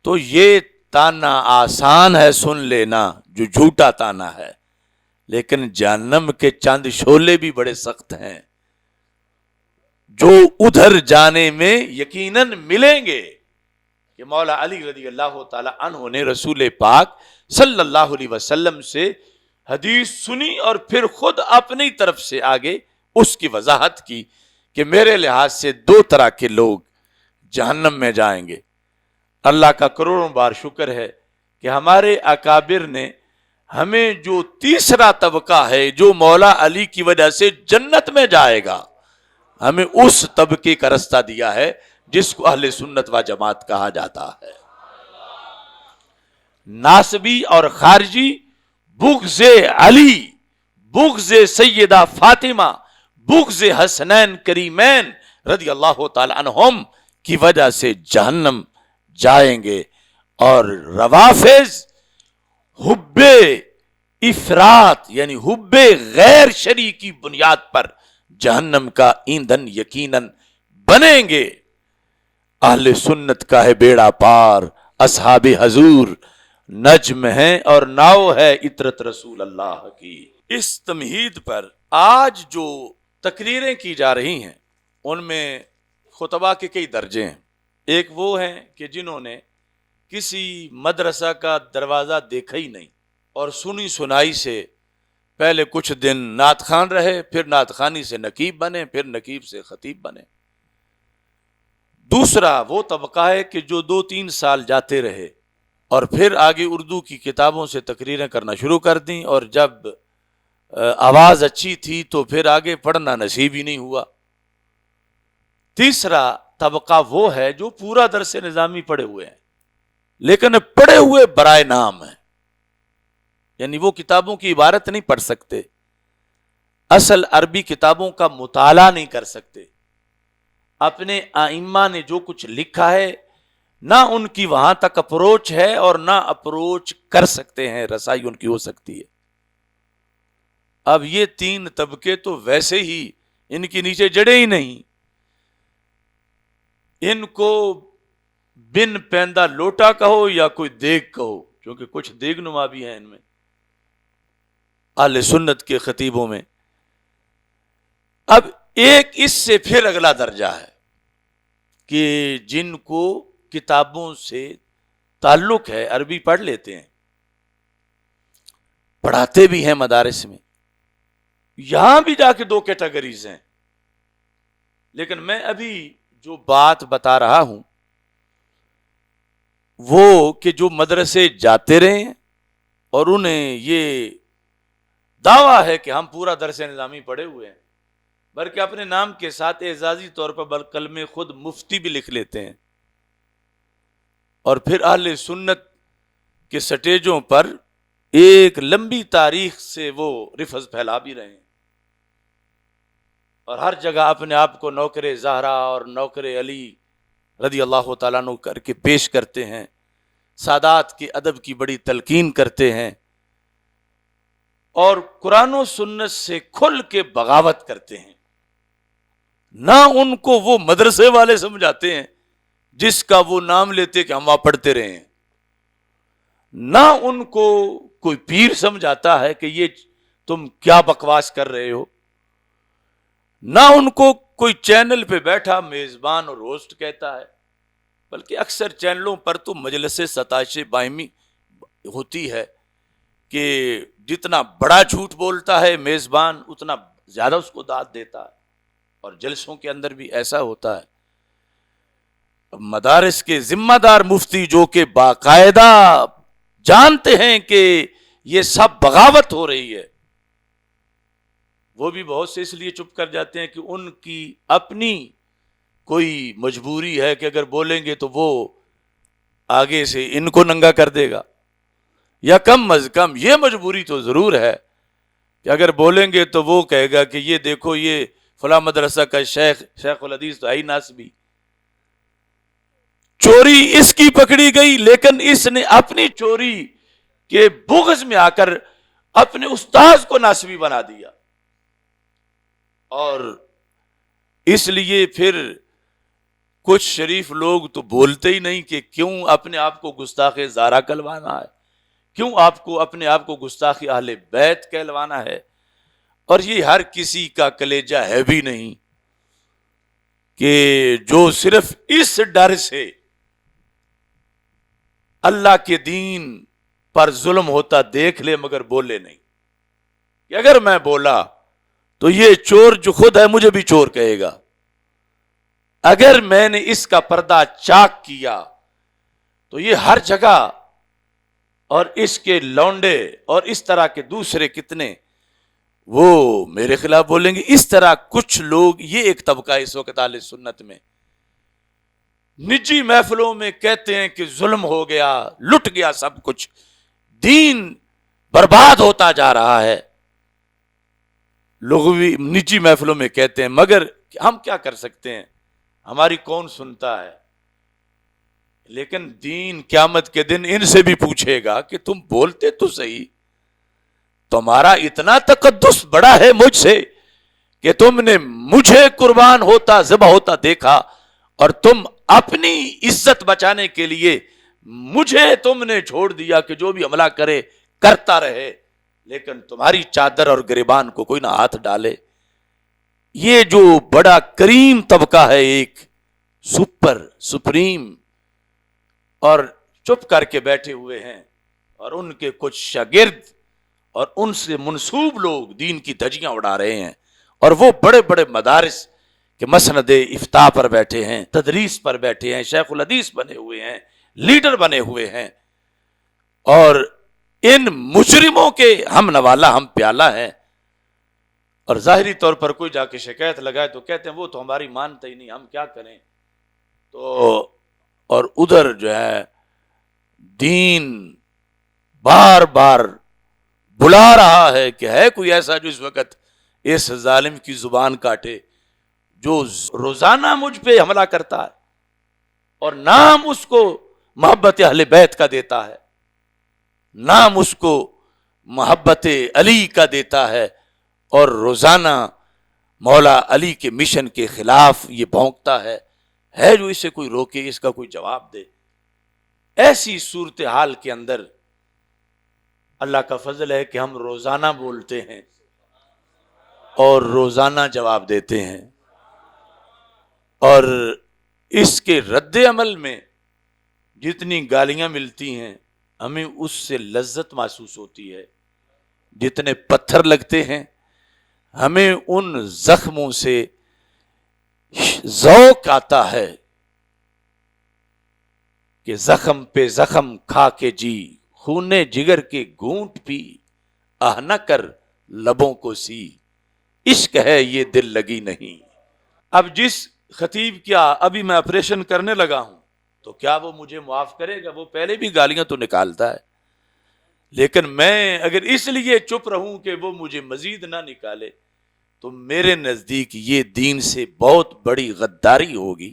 تو یہ تانا آسان ہے سن لینا جو جھوٹا تانا ہے، لیکن جہنم کے چند شعلے بھی بڑے سخت ہیں جو ادھر جانے میں یقیناً ملیں گے کہ کہ مولا علی رضی اللہ تعالی عنہ نے رسول پاک صلی اللہ علیہ وسلم سے حدیث سنی اور پھر خود اپنی طرف سے آگے اس کی وضاحت کی کہ میرے لحاظ سے دو طرح کے لوگ جہنم میں جائیں گے۔ اللہ کا کروڑوں بار شکر ہے کہ ہمارے اکابر نے ہمیں جو تیسرا طبقہ ہے جو مولا علی کی وجہ سے جنت میں جائے گا، ہمیں اس طبقے کا رستہ دیا ہے جس کو اہل سنت و جماعت کہا جاتا ہے۔ ناسبی اور خارجی بغض علی، بغض سیدہ فاطمہ، بغض حسنین کریمین رضی اللہ تعالی عنہم کی وجہ سے جہنم جائیں گے، اور روافض حب افراط یعنی حب غیر شرعی کی بنیاد پر جہنم کا ایندھن یقیناً بنیں گے۔ اہل سنت کا ہے بیڑا پار، اصحاب حضور نجم ہیں اور ناؤ ہے عطرت رسول اللہ کی۔ اس تمہید پر آج جو تقریریں کی جا رہی ہیں ان میں خطبہ کے کئی درجے ہیں۔ ایک وہ ہیں کہ جنہوں نے کسی مدرسہ کا دروازہ دیکھا ہی نہیں اور سنی سنائی سے پہلے کچھ دن نعت خوان رہے، پھر نعت خوانی سے نقیب بنے، پھر نقیب سے خطیب بنے۔ دوسرا وہ طبقہ ہے کہ جو 2-3 سال جاتے رہے اور پھر آگے اردو کی کتابوں سے تقریریں کرنا شروع کر دیں، اور جب آواز اچھی تھی تو پھر آگے پڑھنا نصیب ہی نہیں ہوا۔ تیسرا طبقہ وہ ہے جو پورا درس نظامی پڑھے ہوئے ہیں لیکن پڑھے ہوئے برائے نام ہیں، یعنی وہ کتابوں کی عبارت نہیں پڑھ سکتے، اصل عربی کتابوں کا مطالعہ نہیں کر سکتے، اپنے ائمہ نے جو کچھ لکھا ہے نہ ان کی وہاں تک اپروچ ہے اور نہ اپروچ کر سکتے ہیں، رسائی ان کی ہو سکتی ہے۔ اب یہ 3 طبقے تو ویسے ہی ان کے نیچے جڑے ہی نہیں، ان کو بن پیندہ لوٹا کہو یا کوئی دیگ کہو، کیونکہ کچھ دیگ نما بھی ہیں ان میں، اہل سنت کے خطیبوں میں۔ اب ایک اس سے پھر اگلا درجہ ہے کہ جن کو کتابوں سے تعلق ہے، عربی پڑھ لیتے ہیں، پڑھاتے بھی ہیں مدارس میں، یہاں بھی جا کے 2 کیٹیگریز ہیں۔ لیکن میں ابھی جو بات بتا رہا ہوں وہ کہ جو مدرسے جاتے رہے ہیں اور انہیں یہ دعویٰ ہے کہ ہم پورا درس نظامی پڑھے ہوئے ہیں، بلکہ اپنے نام کے ساتھ اعزازی طور پر کلمے خود مفتی بھی لکھ لیتے ہیں، اور پھر اہل سنت کے سٹیجوں پر ایک لمبی تاریخ سے وہ رفض پھیلا بھی رہے ہیں، اور ہر جگہ اپنے آپ کو نوکر زہرا اور نوکر علی رضی اللہ تعالیٰ عنہ کر کے پیش کرتے ہیں، سادات کے ادب کی بڑی تلقین کرتے ہیں، اور قرآن و سنت سے کھل کے بغاوت کرتے ہیں۔ نہ ان کو وہ مدرسے والے سمجھاتے ہیں جس کا وہ نام لیتے کہ ہم وہاں پڑھتے رہے ہیں، نہ ان کو کوئی پیر سمجھاتا ہے کہ یہ تم کیا بکواس کر رہے ہو، نہ ان کو کوئی چینل پہ بیٹھا میزبان اور ہوسٹ کہتا ہے، بلکہ اکثر چینلوں پر تو مجلس ستائش باہمی ہوتی ہے کہ جتنا بڑا جھوٹ بولتا ہے میزبان اتنا زیادہ اس کو داد دیتا ہے، اور جلسوں کے اندر بھی ایسا ہوتا ہے۔ مدارس کے ذمہ دار مفتی جو کہ باقاعدہ جانتے ہیں کہ یہ سب بغاوت ہو رہی ہے، وہ بھی بہت سے اس لیے چپ کر جاتے ہیں کہ ان کی اپنی کوئی مجبوری ہے کہ اگر بولیں گے تو وہ آگے سے ان کو ننگا کر دے گا، یا کم از کم یہ مجبوری تو ضرور ہے کہ اگر بولیں گے تو وہ کہے گا کہ یہ دیکھو یہ فلاں مدرسہ کا شیخ الحدیث تو ہے ہی ناسبی، چوری اس کی پکڑی گئی لیکن اس نے اپنی چوری کے بغض میں آ کر اپنے استاذ کو ناسبی بنا دیا، اور اس لیے پھر کچھ شریف لوگ تو بولتے ہی نہیں کہ کیوں اپنے آپ کو گستاخ زہرا کہلوانا ہے، کیوں آپ کو اپنے آپ کو گستاخ اہل بیت کہلوانا ہے، اور یہ ہر کسی کا کلیجہ ہے بھی نہیں کہ جو صرف اس ڈر سے اللہ کے دین پر ظلم ہوتا دیکھ لے مگر بولے نہیں، کہ اگر میں بولا تو یہ چور جو خود ہے مجھے بھی چور کہے گا، اگر میں نے اس کا پردہ چاک کیا تو یہ ہر جگہ اور اس کے لونڈے اور اس طرح کے دوسرے کتنے وہ میرے خلاف بولیں گے۔ اس طرح کچھ لوگ، یہ ایک طبقہ اس وقت اہل سنت میں نجی محفلوں میں کہتے ہیں کہ ظلم ہو گیا، لٹ گیا سب کچھ، دین برباد ہوتا جا رہا ہے، لوگ بھی نجی محفلوں میں کہتے ہیں، مگر ہم کیا کر سکتے ہیں، ہماری کون سنتا ہے؟ لیکن دین قیامت کے دن ان سے بھی پوچھے گا کہ تم بولتے تو صحیح، تمہارا اتنا تقدس بڑا ہے مجھ سے کہ تم نے مجھے قربان ہوتا ذبح ہوتا دیکھا، اور تم اپنی عزت بچانے کے لیے مجھے تم نے چھوڑ دیا کہ جو بھی حملہ کرے کرتا رہے، لیکن تمہاری چادر اور گریبان کو کوئی نہ ہاتھ ڈالے۔ یہ جو بڑا کریم طبقہ ہے، ایک سپریم، اور چپ کر کے بیٹھے ہوئے ہیں، اور ان کے کچھ شاگرد اور ان سے منسوب لوگ دین کی دھجیاں اڑا رہے ہیں، اور وہ بڑے بڑے مدارس کے مسند افتاء پر بیٹھے ہیں، تدریس پر بیٹھے ہیں، شیخ الحدیث بنے ہوئے ہیں، لیڈر بنے ہوئے ہیں، اور ان مجرموں کے ہم نوالا ہم پیالہ ہیں، اور ظاہری طور پر کوئی جا کے شکایت لگائے تو کہتے ہیں وہ تو ہماری مانتا ہی نہیں، ہم کیا کریں۔ تو اور ادھر جو ہے دین بار بار بلا رہا ہے کہ ہے کوئی ایسا جو اس وقت اس ظالم کی زبان کاٹے، جو روزانہ مجھ پہ حملہ کرتا ہے اور نام اس کو محبت اہل بیت کا دیتا ہے، نام اس کو محبت علی کا دیتا ہے، اور روزانہ مولا علی کے مشن کے خلاف یہ بھونکتا ہے جو اسے کوئی روکے، اس کا کوئی جواب دے۔ ایسی صورتحال کے اندر اللہ کا فضل ہے کہ ہم روزانہ بولتے ہیں اور روزانہ جواب دیتے ہیں، اور اس کے رد عمل میں جتنی گالیاں ملتی ہیں ہمیں اس سے لذت محسوس ہوتی ہے، جتنے پتھر لگتے ہیں ہمیں ان زخموں سے ذوق آتا ہے کہ زخم پہ زخم کھا کے جی، خونے جگر کے گھونٹ پی، آہ نہ کر لبوں کو سی، عشق ہے یہ دل لگی نہیں۔ اب جس خطیب کیا ابھی میں آپریشن کرنے لگا ہوں تو کیا وہ مجھے معاف کرے گا؟ وہ پہلے بھی گالیاں تو نکالتا ہے، لیکن میں اگر اس لیے چپ رہوں کہ وہ مجھے مزید نہ نکالے تو میرے نزدیک یہ دین سے بہت بڑی غداری ہوگی۔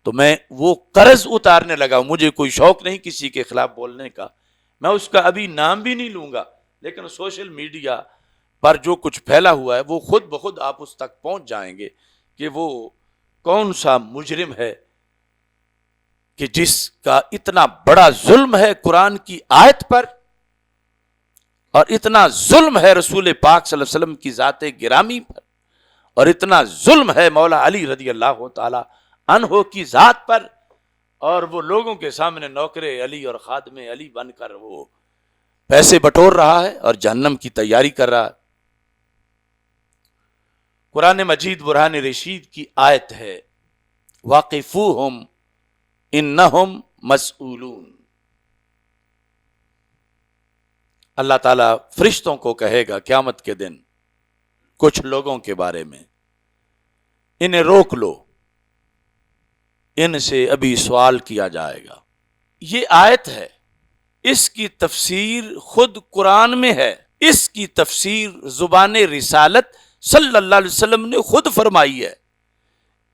تو میں وہ قرض اتارنے لگا ہوں، مجھے کوئی شوق نہیں کسی کے خلاف بولنے کا، میں اس کا ابھی نام بھی نہیں لوں گا، لیکن سوشل میڈیا پر جو کچھ پھیلا ہوا ہے وہ خود بخود آپ اس تک پہنچ جائیں گے کہ وہ کون سا مجرم ہے کہ جس کا اتنا بڑا ظلم ہے قرآن کی آیت پر، اور اتنا ظلم ہے رسول پاک صلی اللہ علیہ وسلم کی ذات گرامی پر، اور اتنا ظلم ہے مولا علی رضی اللہ تعالی عنہ کی ذات پر، اور وہ لوگوں کے سامنے نوکر علی اور خادم علی بن کر وہ پیسے بٹور رہا ہے اور جہنم کی تیاری کر رہا ہے۔ قرآن مجید برہان رشید کی آیت ہے واقفوہم انہم مسئولون۔ اللہ تعالیٰ فرشتوں کو کہے گا قیامت کے دن کچھ لوگوں کے بارے میں، انہیں روک لو، ان سے ابھی سوال کیا جائے گا۔ یہ آیت ہے، اس کی تفسیر خود قرآن میں ہے، اس کی تفسیر زبان رسالت صلی اللہ علیہ وسلم نے خود فرمائی ہے،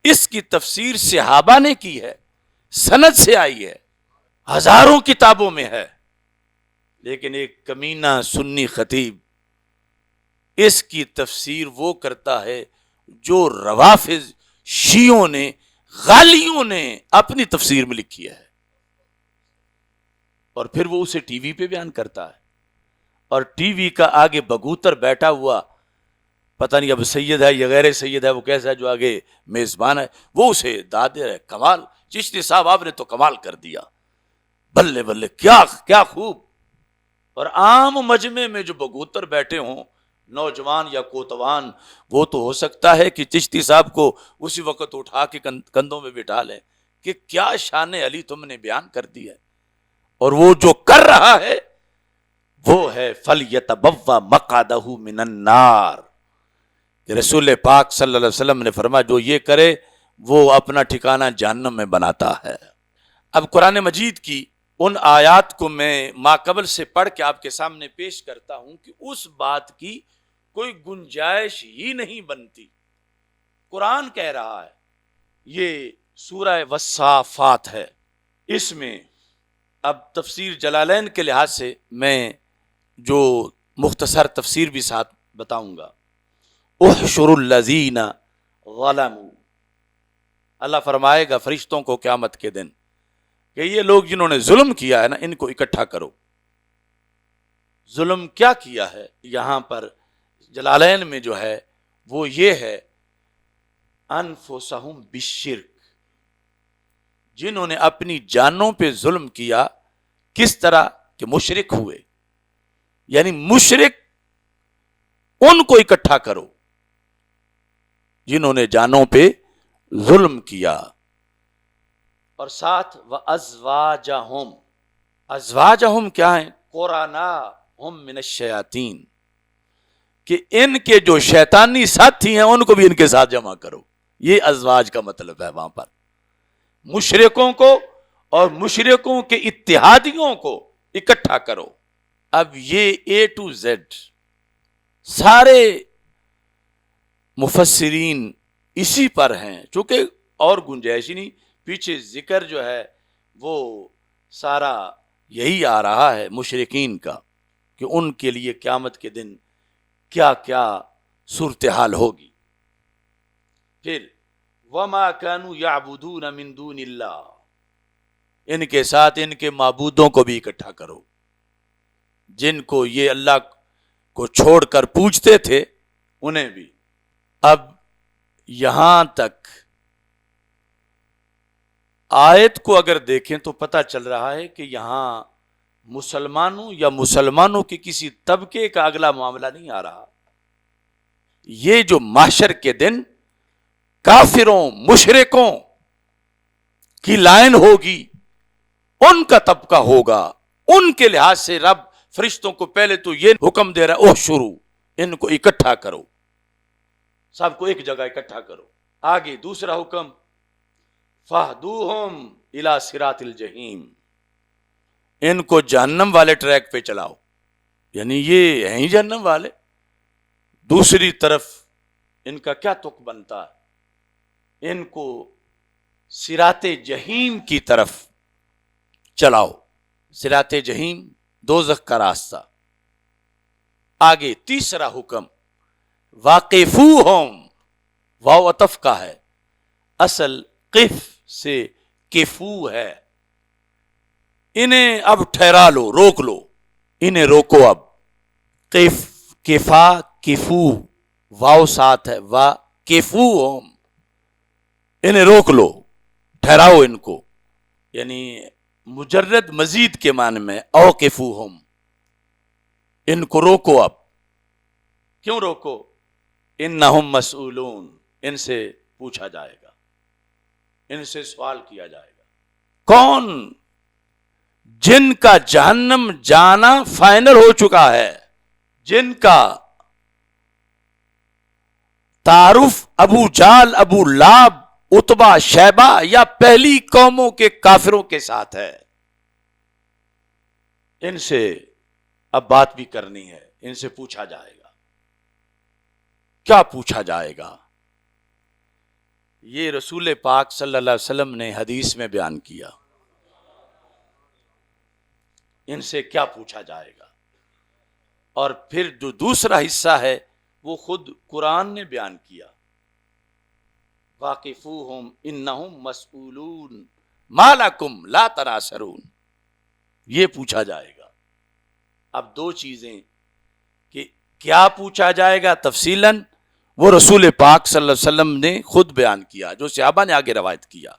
اس کی تفسیر صحابہ نے کی ہے، سند سے آئی ہے، ہزاروں کتابوں میں ہے، لیکن ایک کمینہ سنی خطیب اس کی تفسیر وہ کرتا ہے جو روافض شیعوں نے غالیوں نے اپنی تفسیر میں لکھی ہے، اور پھر وہ اسے ٹی وی پہ بیان کرتا ہے، اور ٹی وی کا آگے بگوتر بیٹھا ہوا پتہ نہیں اب سید ہے یا غیر سید ہے، وہ کیسا ہے جو آگے میزبان ہے، وہ اسے داد دے رہے، کمال چشتی صاحب آپ نے تو کمال کر دیا، بلے بلے، کیا کیا خوب. اور عام مجمع میں جو بگوتر بیٹھے ہوں، نوجوان یا کوتوان، وہ تو ہو سکتا ہے کہ چشتی صاحب کو اسی وقت اٹھا کے کندھوں میں بٹھا لیں کہ کیا شان علی تم نے بیان کر دی ہے. اور وہ جو کر رہا ہے وہ ہے فَلْيَتَبَوَّأْ مَقْعَدَهُ مِنَ النَّارِ، کہ رسول پاک صلی اللہ علیہ وسلم نے فرمایا جو یہ کرے وہ اپنا ٹھکانہ جہنم میں بناتا ہے. اب قرآن مجید کی ان آیات کو میں ماقبل سے پڑھ کے آپ کے سامنے پیش کرتا ہوں کہ اس بات کی کوئی گنجائش ہی نہیں بنتی. قرآن کہہ رہا ہے، یہ سورہ والصافات ہے، اس میں اب تفسیر جلالین کے لحاظ سے میں جو مختصر تفسیر بھی ساتھ بتاؤں گا. احشر الذین ظلموا، اللہ فرمائے گا فرشتوں کو قیامت کے دن کہ یہ لوگ جنہوں نے ظلم کیا ہے نا، ان کو اکٹھا کرو. ظلم کیا کیا ہے یہاں پر جلالین میں جو ہے وہ یہ ہے انفسہم بالشرک، جنہوں نے اپنی جانوں پہ ظلم کیا. کس طرح کہ مشرک ہوئے، یعنی مشرک ان کو اکٹھا کرو جنہوں نے جانوں پہ ظلم کیا. اور ساتھ وَأَزْوَاجَهُمْ، ازواجہم کیا ہیں؟ قرناءہم من الشیاطین، کہ ان کے جو شیطانی ساتھی ہیں ان کو بھی ان کے ساتھ جمع کرو. یہ ازواج کا مطلب ہے وہاں پر مشرکوں کو اور مشرکوں کے اتحادیوں کو اکٹھا کرو. اب یہ اے ٹو زیڈ سارے مفسرین اسی پر ہیں، چونکہ اور گنجائش ہی نہیں. پیچھے ذکر جو ہے وہ سارا یہی آ رہا ہے مشرکین کا، کہ ان کے لیے قیامت کے دن کیا کیا صورتحال ہوگی. پھر وَمَا كَانُوا يَعْبُدُونَ مِن دُونِ اللَّهِ، ان کے ساتھ ان کے معبودوں کو بھی اکٹھا کرو جن کو یہ اللہ کو چھوڑ کر پوجتے تھے، انہیں بھی. اب یہاں تک آیت کو اگر دیکھیں تو پتہ چل رہا ہے کہ یہاں مسلمانوں یا مسلمانوں کے کسی طبقے کا اگلا معاملہ نہیں آ رہا. یہ جو محشر کے دن کافروں مشرکوں کی لائن ہوگی، ان کا طبقہ ہوگا. ان کے لحاظ سے رب فرشتوں کو پہلے تو یہ حکم دے رہا ہے احشروا، ان کو اکٹھا کرو، سب کو ایک جگہ اکٹھا کرو. آگے دوسرا حکم فاہدوہم الی صراط الجحیم، ان کو جہنم والے ٹریک پہ چلاؤ، یعنی یہ ہیں ہی جہنم والے. دوسری طرف ان کا کیا تک بنتا ہے، ان کو صراط جحیم کی طرف چلاؤ. صراط جحیم دوزخ کا راستہ. آگے تیسرا حکم واقفوہم، واو عطف کا ہے، اصل قف سے کفو ہے. انہیں اب ٹھہرا لو، روک لو، انہیں روکو. اب قف، کفا، کفو، واو ساتھ ہے، واقفوہم، انہیں روک لو، ٹھہراؤ ان کو. یعنی مجرد مزید کے معنی میں اوقفوہم، ان کو روکو. اب کیوں روکو؟ انہم مسئولون، ان سے پوچھا جائے گا، ان سے سوال کیا جائے گا. کون؟ جن کا جہنم جانا فائنل ہو چکا ہے، جن کا تعارف ابو جال، ابو لاب، اتبا، شیبہ یا پہلی قوموں کے کافروں کے ساتھ ہے. ان سے اب بات بھی کرنی ہے، ان سے پوچھا جائے گا. کیا پوچھا جائے گا؟ یہ رسول پاک صلی اللہ علیہ وسلم نے حدیث میں بیان کیا. ان سے کیا پوچھا جائے گا؟ اور پھر جو دوسرا حصہ ہے وہ خود قرآن نے بیان کیا، واقفوہم انہم مسئولون ما لکم لا تناصرون، یہ پوچھا جائے گا. اب دو چیزیں کہ کیا پوچھا جائے گا تفصیلاً وہ رسول پاک صلی اللہ علیہ وسلم نے خود بیان کیا، جو صحابہ نے آگے روایت کیا.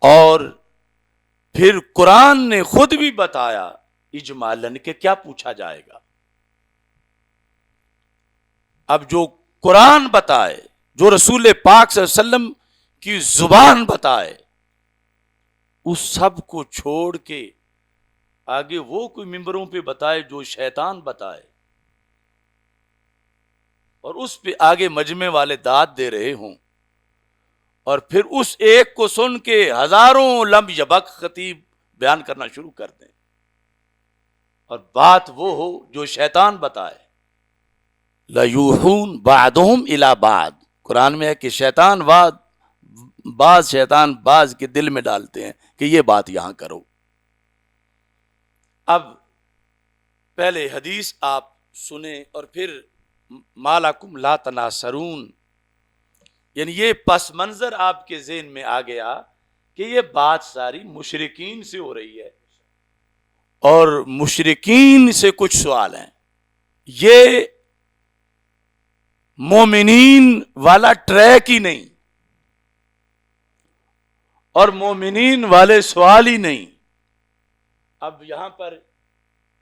اور پھر قرآن نے خود بھی بتایا اجمالاً کہ کیا پوچھا جائے گا. اب جو قرآن بتائے، جو رسول پاک صلی اللہ علیہ وسلم کی زبان بتائے، اس سب کو چھوڑ کے آگے وہ کوئی ممبروں پہ بتائے جو شیطان بتائے، اور اس پہ آگے مجمع والے داد دے رہے ہوں، اور پھر اس ایک کو سن کے ہزاروں لم یبک خطیب بیان کرنا شروع کر دیں، اور بات وہ ہو جو شیطان بتائے. لَيُوحُونَ بَعْضُهُمْ إِلَى بَعْضٍ، قرآن میں ہے کہ بعض شیطان بعض کے دل میں ڈالتے ہیں کہ یہ بات یہاں کرو. اب پہلے حدیث آپ سنیں اور پھر مَا لَكُمْ لَا تَنَاصَرُونَ، یعنی یہ پس منظر آپ کے ذہن میں آ گیا کہ یہ بات ساری مشرکین سے ہو رہی ہے، اور مشرکین سے کچھ سوال ہیں. یہ مومنین والا ٹریک ہی نہیں، اور مومنین والے سوال ہی نہیں. اب یہاں پر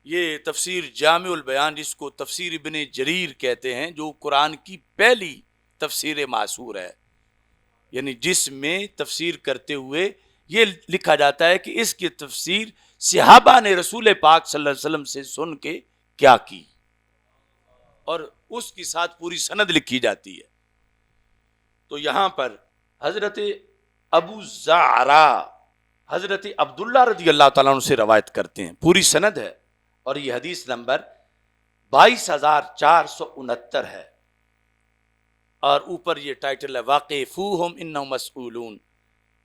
یہ تفسیر جامع البیان، جس کو تفسیر ابن جریر کہتے ہیں، جو قرآن کی پہلی تفسیر معصور ہے، یعنی جس میں تفسیر کرتے ہوئے یہ لکھا جاتا ہے کہ اس کی تفسیر صحابہ نے رسول پاک صلی اللہ علیہ وسلم سے سن کے کیا کی، اور اس کے ساتھ پوری سند لکھی جاتی ہے. تو یہاں پر حضرت ابو زعرا حضرت عبداللہ رضی اللہ تعالیٰ عنہ سے روایت کرتے ہیں، پوری سند ہے، اور یہ حدیث نمبر 22,469 ہے، اور اوپر یہ ٹائٹل ہے واقفوہم انہم مسئولون،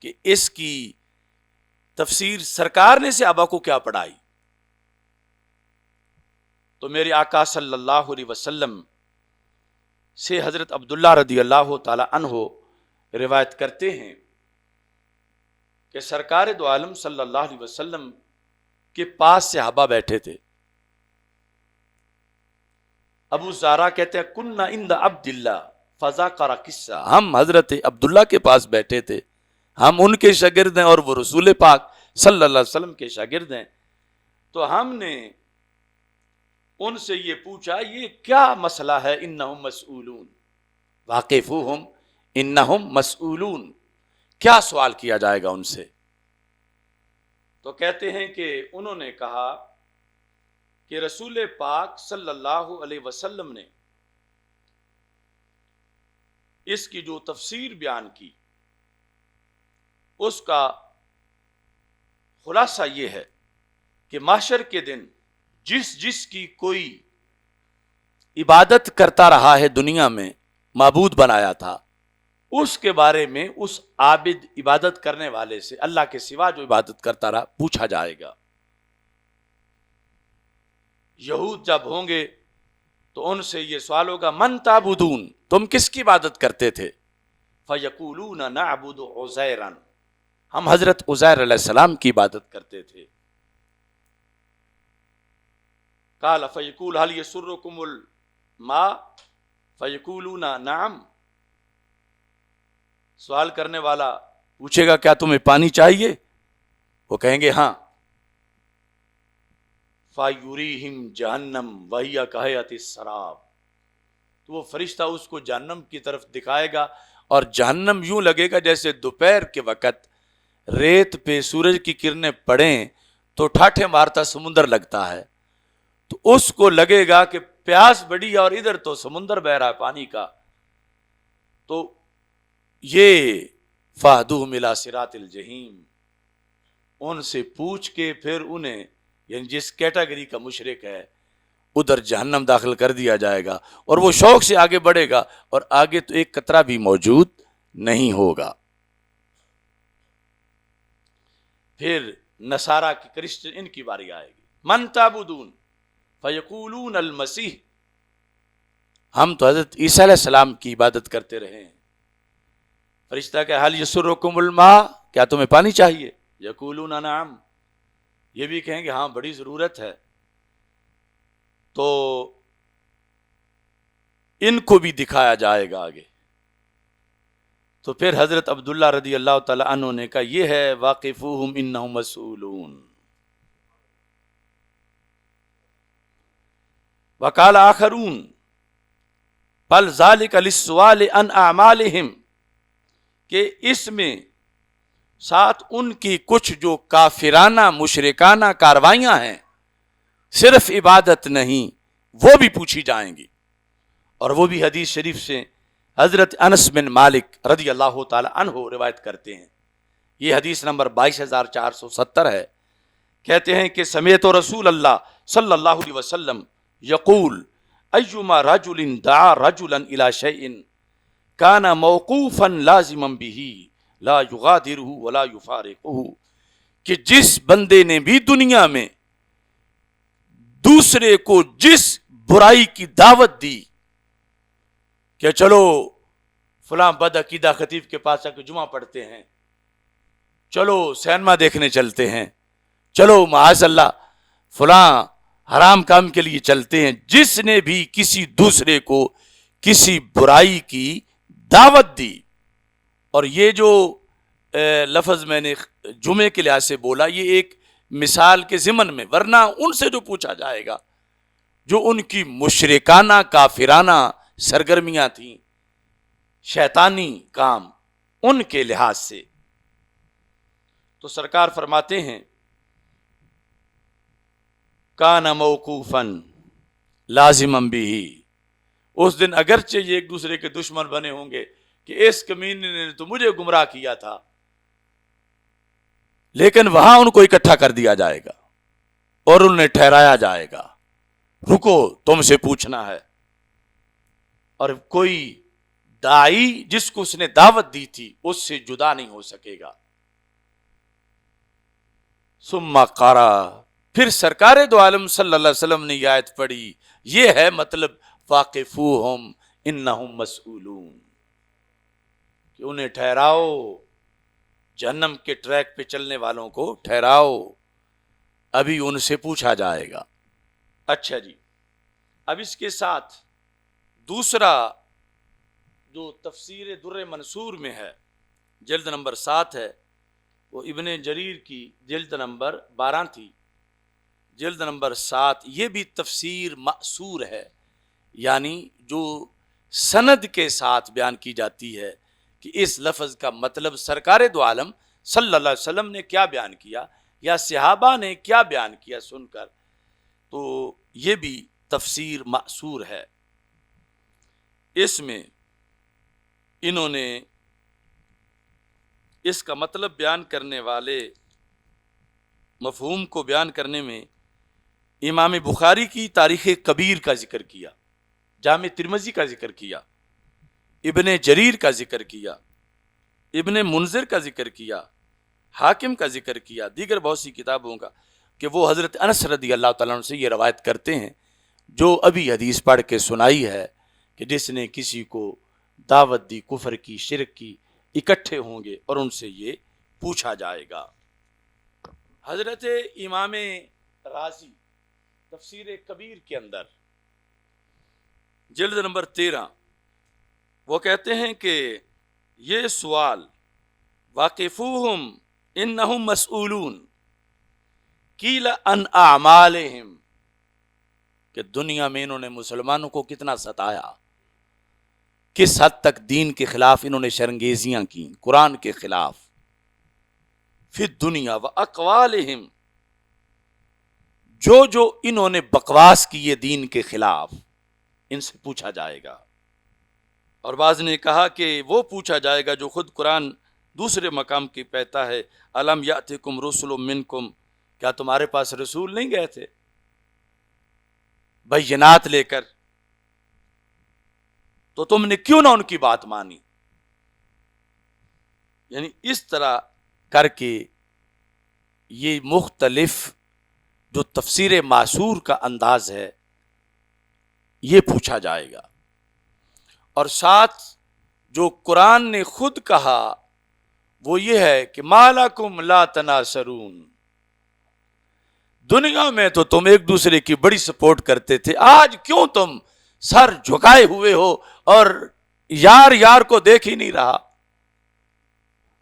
کہ اس کی تفسیر سرکار نے صحابہ کو کیا پڑھائی. تو میرے آقا صلی اللہ علیہ وسلم سے حضرت عبداللہ رضی اللہ تعالی عنہ روایت کرتے ہیں کہ سرکار دو عالم صلی اللہ علیہ وسلم کے پاس صحابہ بیٹھے تھے. ابو زارا کہتے ہیں کننا عند عبداللہ فذاکر قصہ، ہم حضرت عبداللہ کے پاس بیٹھے تھے، ہم ان کے شاگرد ہیں اور وہ رسول پاک صلی اللہ علیہ وسلم کے شاگرد ہیں. تو ہم نے ان سے یہ پوچھا یہ کیا مسئلہ ہے، انہم مسئولون، واقفوہم انہم مسئولون، کیا سوال کیا جائے گا ان سے؟ تو کہتے ہیں کہ انہوں نے کہا کہ رسول پاک صلی اللہ علیہ وسلم نے اس کی جو تفسیر بیان کی، اس کا خلاصہ یہ ہے کہ محشر کے دن جس کی کوئی عبادت کرتا رہا ہے دنیا میں، معبود بنایا تھا، اس کے بارے میں اس عابد عبادت کرنے والے سے، اللہ کے سوا جو عبادت کرتا رہا، پوچھا جائے گا. یہود جب ہوں گے تو ان سے یہ سوال ہوگا من تعبدون، تم کس کی عبادت کرتے تھے؟ فیقولون نعبد عزیرا، ہم حضرت عزیر علیہ السلام کی عبادت کرتے تھے. قال فیقول هل یسرکم الماء فیقولون نعم، سوال کرنے والا پوچھے گا کیا تمہیں پانی چاہیے؟ وہ کہیں گے ہاں. فَيُرِيهِمْ جَهَنَّمْ وَهِيَ كَهَيْئَةِ السَّرَابِ، تو وہ فرشتہ اس کو جہنم کی طرف دکھائے گا، اور جہنم یوں لگے گا جیسے دوپہر کے وقت ریت پہ سورج کی کرنیں پڑیں تو ٹھاٹھے مارتا سمندر لگتا ہے. تو اس کو لگے گا کہ پیاس بڑی اور ادھر تو سمندر بہ رہا ہے پانی کا. تو یہ فَاهْدُوهُمْ إِلَى صِرَاطِ الْجَحِيمِ، ان سے پوچھ کے پھر انہیں، یعنی جس کیٹیگری کا مشرک ہے، ادھر جہنم داخل کر دیا جائے گا، اور وہ شوق سے آگے بڑھے گا، اور آگے تو ایک قطرہ بھی موجود نہیں ہوگا. پھر نصارہ کی کرسچن ان کی باری آئے گی، من تعبدون فیقولون المسیح، ہم تو حضرت عیسیٰ علیہ السلام کی عبادت کرتے رہے ہیں. فرشتہ کہ حل یسرکم الماء، کیا تمہیں پانی چاہیے؟ یقولون نعم، یہ بھی کہیں گے ہاں بڑی ضرورت ہے. تو ان کو بھی دکھایا جائے گا آگے. تو پھر حضرت عبداللہ رضی اللہ تعالی عنہ نے کہا یہ ہے واقفوہم انہم مسئولون. وقال آخرون بل ذلک للسؤال عن اعمالہم، کہ اس میں ساتھ ان کی کچھ جو کافرانہ مشرکانہ کاروائیاں ہیں، صرف عبادت نہیں، وہ بھی پوچھی جائیں گی. اور وہ بھی حدیث شریف سے حضرت انس بن مالک رضی اللہ تعالی عنہ روایت کرتے ہیں. یہ حدیث نمبر 22470 ہے. کہتے ہیں کہ سمعت رسول اللہ صلی اللہ علیہ وسلم یقول ایما رجل دعا رجلا الی شیء کان موقوفا لازما به لا یغادرہ ولا یفارقہ، کہ جس بندے نے بھی دنیا میں دوسرے کو جس برائی کی دعوت دی کہ چلو فلاں بد عقیدہ خطیب کے پاس آ کے جمعہ پڑھتے ہیں، چلو سینما دیکھنے چلتے ہیں، چلو معاذ اللہ فلاں حرام کام کے لیے چلتے ہیں، جس نے بھی کسی دوسرے کو کسی برائی کی دعوت دی. اور یہ جو لفظ میں نے جمعے کے لحاظ سے بولا یہ ایک مثال کے ضمن میں، ورنہ ان سے جو پوچھا جائے گا جو ان کی مشرکانہ کافرانہ سرگرمیاں تھیں، شیطانی کام، ان کے لحاظ سے. تو سرکار فرماتے ہیں کان موقوفا لازما بہ، اس دن اگرچہ یہ ایک دوسرے کے دشمن بنے ہوں گے کہ اس کمینے نے تو مجھے گمراہ کیا تھا، لیکن وہاں ان کو اکٹھا کر دیا جائے گا اور انہیں ٹھہرایا جائے گا، رکو تم سے پوچھنا ہے. اور کوئی داعی جس کو اس نے دعوت دی تھی اس سے جدا نہیں ہو سکے گا. ثم قرأ، پھر سرکار دو عالم صلی اللہ علیہ وسلم نے یہ آیت پڑھی. یہ ہے مطلب واقفوہم انہم مسئولون، کہ انہیں ٹھہراؤ، جہنم کے ٹریک پہ چلنے والوں کو ٹھہراؤ، ابھی ان سے پوچھا جائے گا. اچھا جی، اب اس کے ساتھ دوسرا جو تفسیر در منصور میں ہے، جلد نمبر 7 ہے، وہ ابن جریر کی جلد نمبر 12 تھی، جلد نمبر 7 یہ بھی تفسیر مأثور ہے، یعنی جو سند کے ساتھ بیان کی جاتی ہے کہ اس لفظ کا مطلب سرکار دو عالم صلی اللہ علیہ وسلم نے کیا بیان کیا یا صحابہ نے کیا بیان کیا سن کر، تو یہ بھی تفسیر مأثور ہے. اس میں انہوں نے اس کا مطلب بیان کرنے والے مفہوم کو بیان کرنے میں امام بخاری کی تاریخ کبیر کا ذکر کیا، جامع ترمذی کا ذکر کیا، ابن جریر کا ذکر کیا، ابن منذر کا ذکر کیا، حاکم کا ذکر کیا، دیگر بہت سی کتابوں کا، کہ وہ حضرت انس رضی اللہ تعالیٰ عنہ سے یہ روایت کرتے ہیں جو ابھی حدیث پڑھ کے سنائی ہے کہ جس نے کسی کو دعوت دی کفر کی، شرک کی، اکٹھے ہوں گے اور ان سے یہ پوچھا جائے گا. حضرت امام رازی تفسیر کبیر کے اندر جلد نمبر 13 وہ کہتے ہیں کہ یہ سوال واقفوہم انہم مسئولون قیل عن اعمالہم، کہ دنیا میں انہوں نے مسلمانوں کو کتنا ستایا، کس حد تک دین کے خلاف انہوں نے شرنگیزیاں کی، قرآن کے خلاف، فی الدنیا و اقوالہم، جو انہوں نے بکواس کی ہے دین کے خلاف، ان سے پوچھا جائے گا. اور بعض نے کہا کہ وہ پوچھا جائے گا جو خود قرآن دوسرے مقام کی کہتا ہے الم یاتکم رسل منکم، کیا تمہارے پاس رسول نہیں گئے تھے بینات لے کر، تو تم نے کیوں نہ ان کی بات مانی. یعنی اس طرح کر کے یہ مختلف جو تفسیر معصور کا انداز ہے یہ پوچھا جائے گا. اور ساتھ جو قرآن نے خود کہا وہ یہ ہے کہ ما لکم لا تناصرون، دنیا میں تو تم ایک دوسرے کی بڑی سپورٹ کرتے تھے، آج کیوں تم سر جھکائے ہوئے ہو اور یار کو دیکھ ہی نہیں رہا.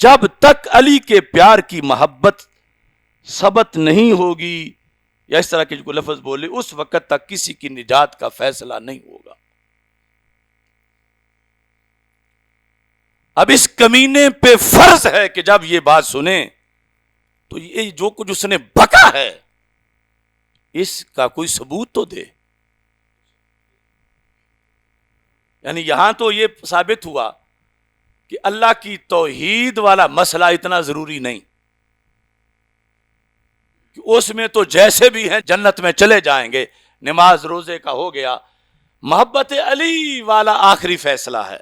جب تک علی کے پیار کی محبت ثبت نہیں ہوگی یا اس طرح کے جو لفظ بولے، اس وقت تک کسی کی نجات کا فیصلہ نہیں ہوگا۔ اب اس کمینے پہ فرض ہے کہ جب یہ بات سنیں تو یہ جو کچھ اس نے بکا ہے اس کا کوئی ثبوت تو دے۔ یعنی یہاں تو یہ ثابت ہوا کہ اللہ کی توحید والا مسئلہ اتنا ضروری نہیں کہ اس میں تو جیسے بھی ہیں جنت میں چلے جائیں گے، نماز روزے کا ہو گیا، محبت علی والا آخری فیصلہ ہے۔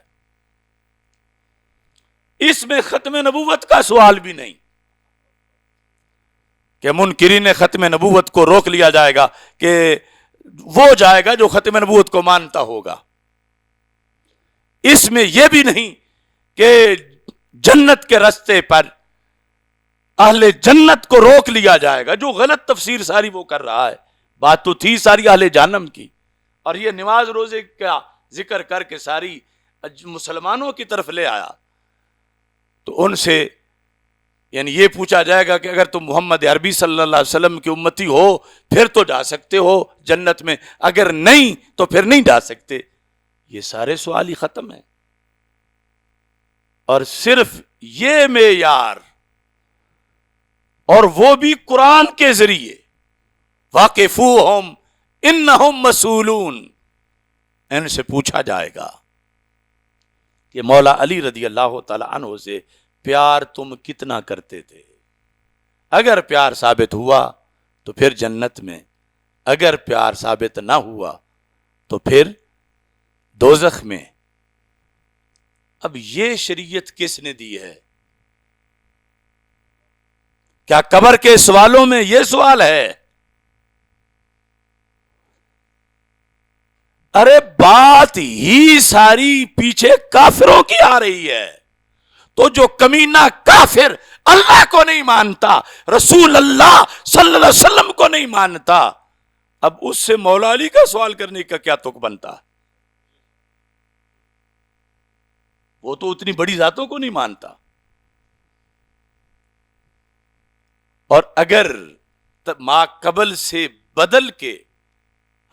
اس میں ختم نبوت کا سوال بھی نہیں کہ منکرین ختم نبوت کو روک لیا جائے گا کہ وہ جائے گا جو ختم نبوت کو مانتا ہوگا۔ اس میں یہ بھی نہیں کہ جنت کے راستے پر اہل جنت کو روک لیا جائے گا، جو غلط تفسیر ساری وہ کر رہا ہے۔ بات تو تھی ساری اہل جہنم کی، اور یہ نماز روزے کا ذکر کر کے ساری مسلمانوں کی طرف لے آیا۔ تو ان سے یعنی یہ پوچھا جائے گا کہ اگر تم محمد عربی صلی اللہ علیہ وسلم کی امتی ہو پھر تو جا سکتے ہو جنت میں، اگر نہیں تو پھر نہیں جا سکتے۔ یہ سارے سوال ہی ختم ہیں، اور صرف یہ معیار، اور وہ بھی قرآن کے ذریعے، واقفوہم انہم مسئولون، ان سے پوچھا جائے گا کہ مولا علی رضی اللہ تعالی عنہ سے پیار تم کتنا کرتے تھے؟ اگر پیار ثابت ہوا تو پھر جنت میں، اگر پیار ثابت نہ ہوا تو پھر دوزخ میں۔ اب یہ شریعت کس نے دی ہے؟ کیا قبر کے سوالوں میں یہ سوال ہے؟ ارے بات ہی ساری پیچھے کافروں کی آ رہی ہے۔ تو جو کمینہ کافر اللہ کو نہیں مانتا، رسول اللہ صلی اللہ علیہ وسلم کو نہیں مانتا، اب اس سے مولا علی کا سوال کرنے کا کیا تک بنتا؟ وہ تو اتنی بڑی ذاتوں کو نہیں مانتا۔ اور اگر ما قبل سے بدل کے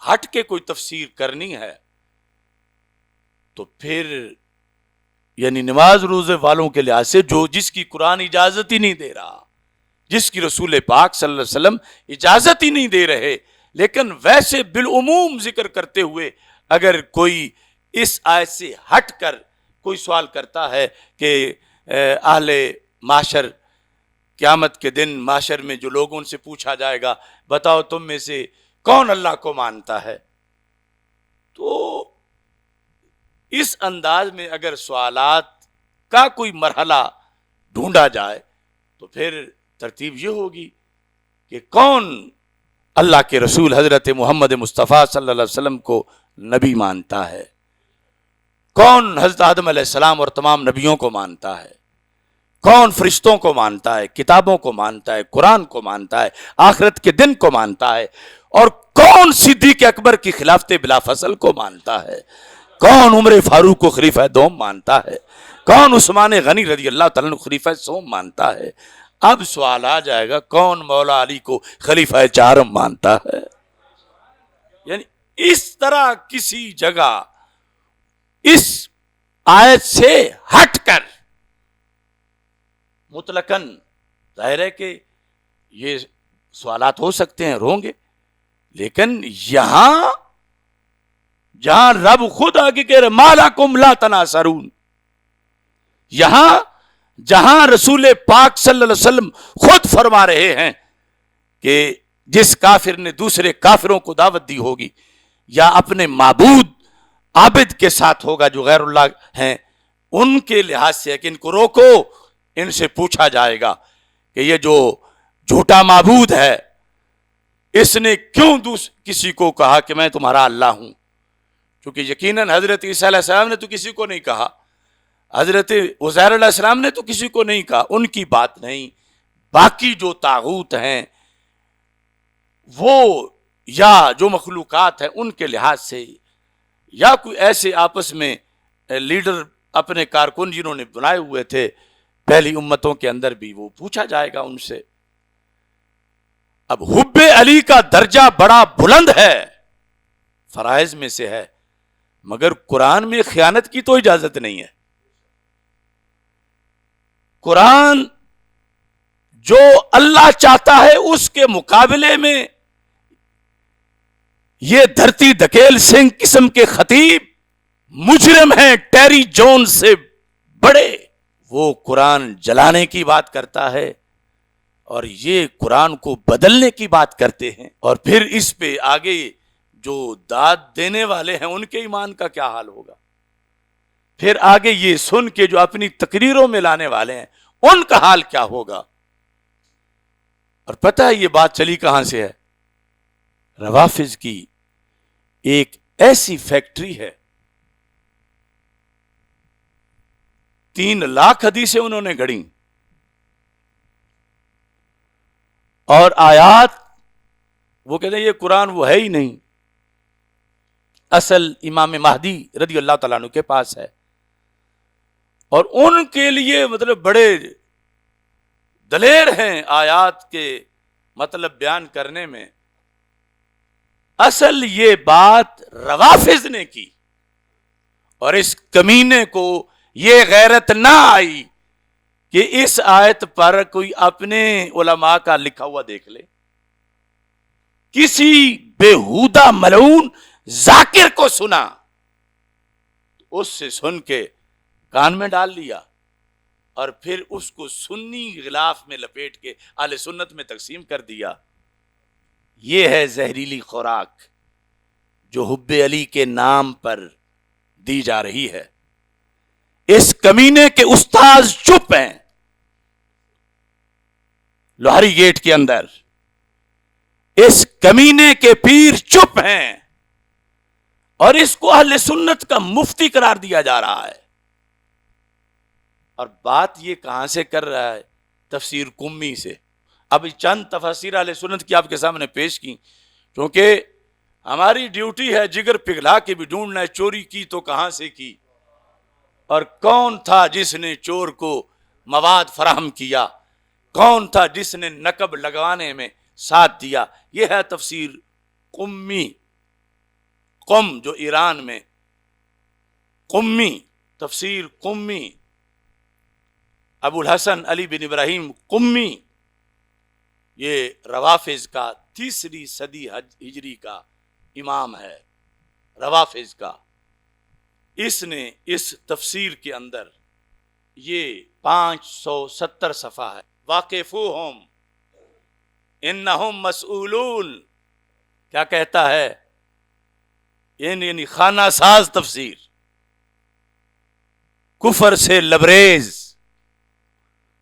ہٹ کے کوئی تفسیر کرنی ہے تو پھر یعنی نماز روزے والوں کے لحاظ سے جس کی قرآن اجازت ہی نہیں دے رہا، جس کی رسول پاک صلی اللہ علیہ وسلم اجازت ہی نہیں دے رہے، لیکن ویسے بالعموم ذکر کرتے ہوئے اگر کوئی اس آیت سے ہٹ کر کوئی سوال کرتا ہے کہ اہل معاشر قیامت کے دن معاشر میں جو لوگوں سے پوچھا جائے گا بتاؤ تم میں سے کون اللہ کو مانتا ہے، تو اس انداز میں اگر سوالات کا کوئی مرحلہ ڈھونڈا جائے تو پھر ترتیب یہ ہوگی کہ کون اللہ کے رسول حضرت محمد مصطفیٰ صلی اللہ علیہ وسلم کو نبی مانتا ہے، کون حضرت آدم علیہ السلام اور تمام نبیوں کو مانتا ہے، کون فرشتوں کو مانتا ہے، کتابوں کو مانتا ہے، قرآن کو مانتا ہے، آخرت کے دن کو مانتا ہے، اور کون صدیق اکبر کی خلافت بلا فصل کو مانتا ہے، کون عمر فاروق کو خلیفہ دوم مانتا ہے، کون عثمان غنی رضی اللہ تعالیٰ عنہ خلیفہ سوم مانتا ہے۔ اب سوال آ جائے گا کون مولا علی کو خلیفہ چارم مانتا ہے؟ یعنی اس طرح کسی جگہ اس آیت سے ہٹ کر مطلقاً ظاہر ہے کہ یہ سوالات ہو سکتے ہیں، ہوں گے، لیکن یہاں جہاں رب خود آگے کہہ رہے ما لکم لا تناصرون، یہاں جہاں رسول پاک صلی اللہ علیہ وسلم خود فرما رہے ہیں کہ جس کافر نے دوسرے کافروں کو دعوت دی ہوگی یا اپنے معبود عابد کے ساتھ ہوگا جو غیر اللہ ہیں، ان کے لحاظ سے کہ ان کو روکو، ان سے پوچھا جائے گا کہ یہ جو جھوٹا معبود ہے اس نے کیوں کسی کو کہا کہ میں تمہارا اللہ ہوں، کیونکہ یقیناً حضرت عیسیٰ علیہ السلام نے تو کسی کو نہیں کہا، حضرت عزیر علیہ السلام نے تو کسی کو نہیں کہا، ان کی بات نہیں۔ باقی جو طاغوت ہیں وہ یا جو مخلوقات ہیں ان کے لحاظ سے، یا کوئی ایسے آپس میں لیڈر اپنے کارکن جنہوں نے بنائے ہوئے تھے پہلی امتوں کے اندر بھی وہ پوچھا جائے گا ان سے. اب حب علی کا درجہ بڑا بلند ہے، فرائض میں سے ہے، مگر قرآن میں خیانت کی تو اجازت نہیں ہے. قرآن جو اللہ چاہتا ہے اس کے مقابلے میں یہ دھرتی دھکیل سنگھ قسم کے خطیب مجرم ہیں ٹیری جون سے بڑے، وہ قرآن جلانے کی بات کرتا ہے اور یہ قرآن کو بدلنے کی بات کرتے ہیں. اور پھر اس پہ آگے جو داد دینے والے ہیں ان کے ایمان کا کیا حال ہوگا. پھر آگے یہ سن کے جو اپنی تقریروں میں لانے والے ہیں ان کا حال کیا ہوگا. اور پتہ ہے یہ بات چلی کہاں سے ہے؟ روافض کی ایک ایسی فیکٹری ہے، 3 لاکھ حدیثیں انہوں نے گھڑیں اور آیات وہ کہتے ہیں یہ قرآن وہ ہے ہی نہیں، اصل امام مہدی رضی اللہ تعالیٰ عنہ کے پاس ہے. اور ان کے لیے مطلب بڑے دلیر ہیں آیات کے مطلب بیان کرنے میں. اصل یہ بات روافض نے کی اور اس کمینے کو یہ غیرت نہ آئی کہ اس آیت پر کوئی اپنے علماء کا لکھا ہوا دیکھ لے. کسی بےہودہ ملعون ذاکر کو سنا، اس سے سن کے کان میں ڈال لیا اور پھر اس کو سنی غلاف میں لپیٹ کے اہل سنت میں تقسیم کر دیا. یہ ہے زہریلی خوراک جو حب علی کے نام پر دی جا رہی ہے. اس کمینے کے استاذ چپ ہیں لوہاری گیٹ کے اندر، اس کمینے کے پیر چپ ہیں اور اس کو اہل سنت کا مفتی قرار دیا جا رہا ہے. اور بات یہ کہاں سے کر رہا ہے؟ تفسیر قمی سے. اب چند تفاسیر اہل سنت کی آپ کے سامنے پیش کی، کیونکہ ہماری ڈیوٹی ہے جگر پگھلا کے بھی ڈھونڈنا ہے چوری کی تو کہاں سے کی اور کون تھا جس نے چور کو مواد فراہم کیا، کون تھا جس نے نقب لگوانے میں ساتھ دیا. یہ ہے تفسیر قمی، قم جو ایران میں، قمی تفسیر قمی، ابو الحسن علی بن ابراہیم قمی، یہ روافظ کا 3 صدی ہجری کا امام ہے روافظ کا. اس نے اس تفسیر کے اندر یہ 570 صفحہ ہے. واقفوہم انہم مسئولون، کیا کہتا ہے؟ یعنی خانہ ساز تفسیر، کفر سے لبریز،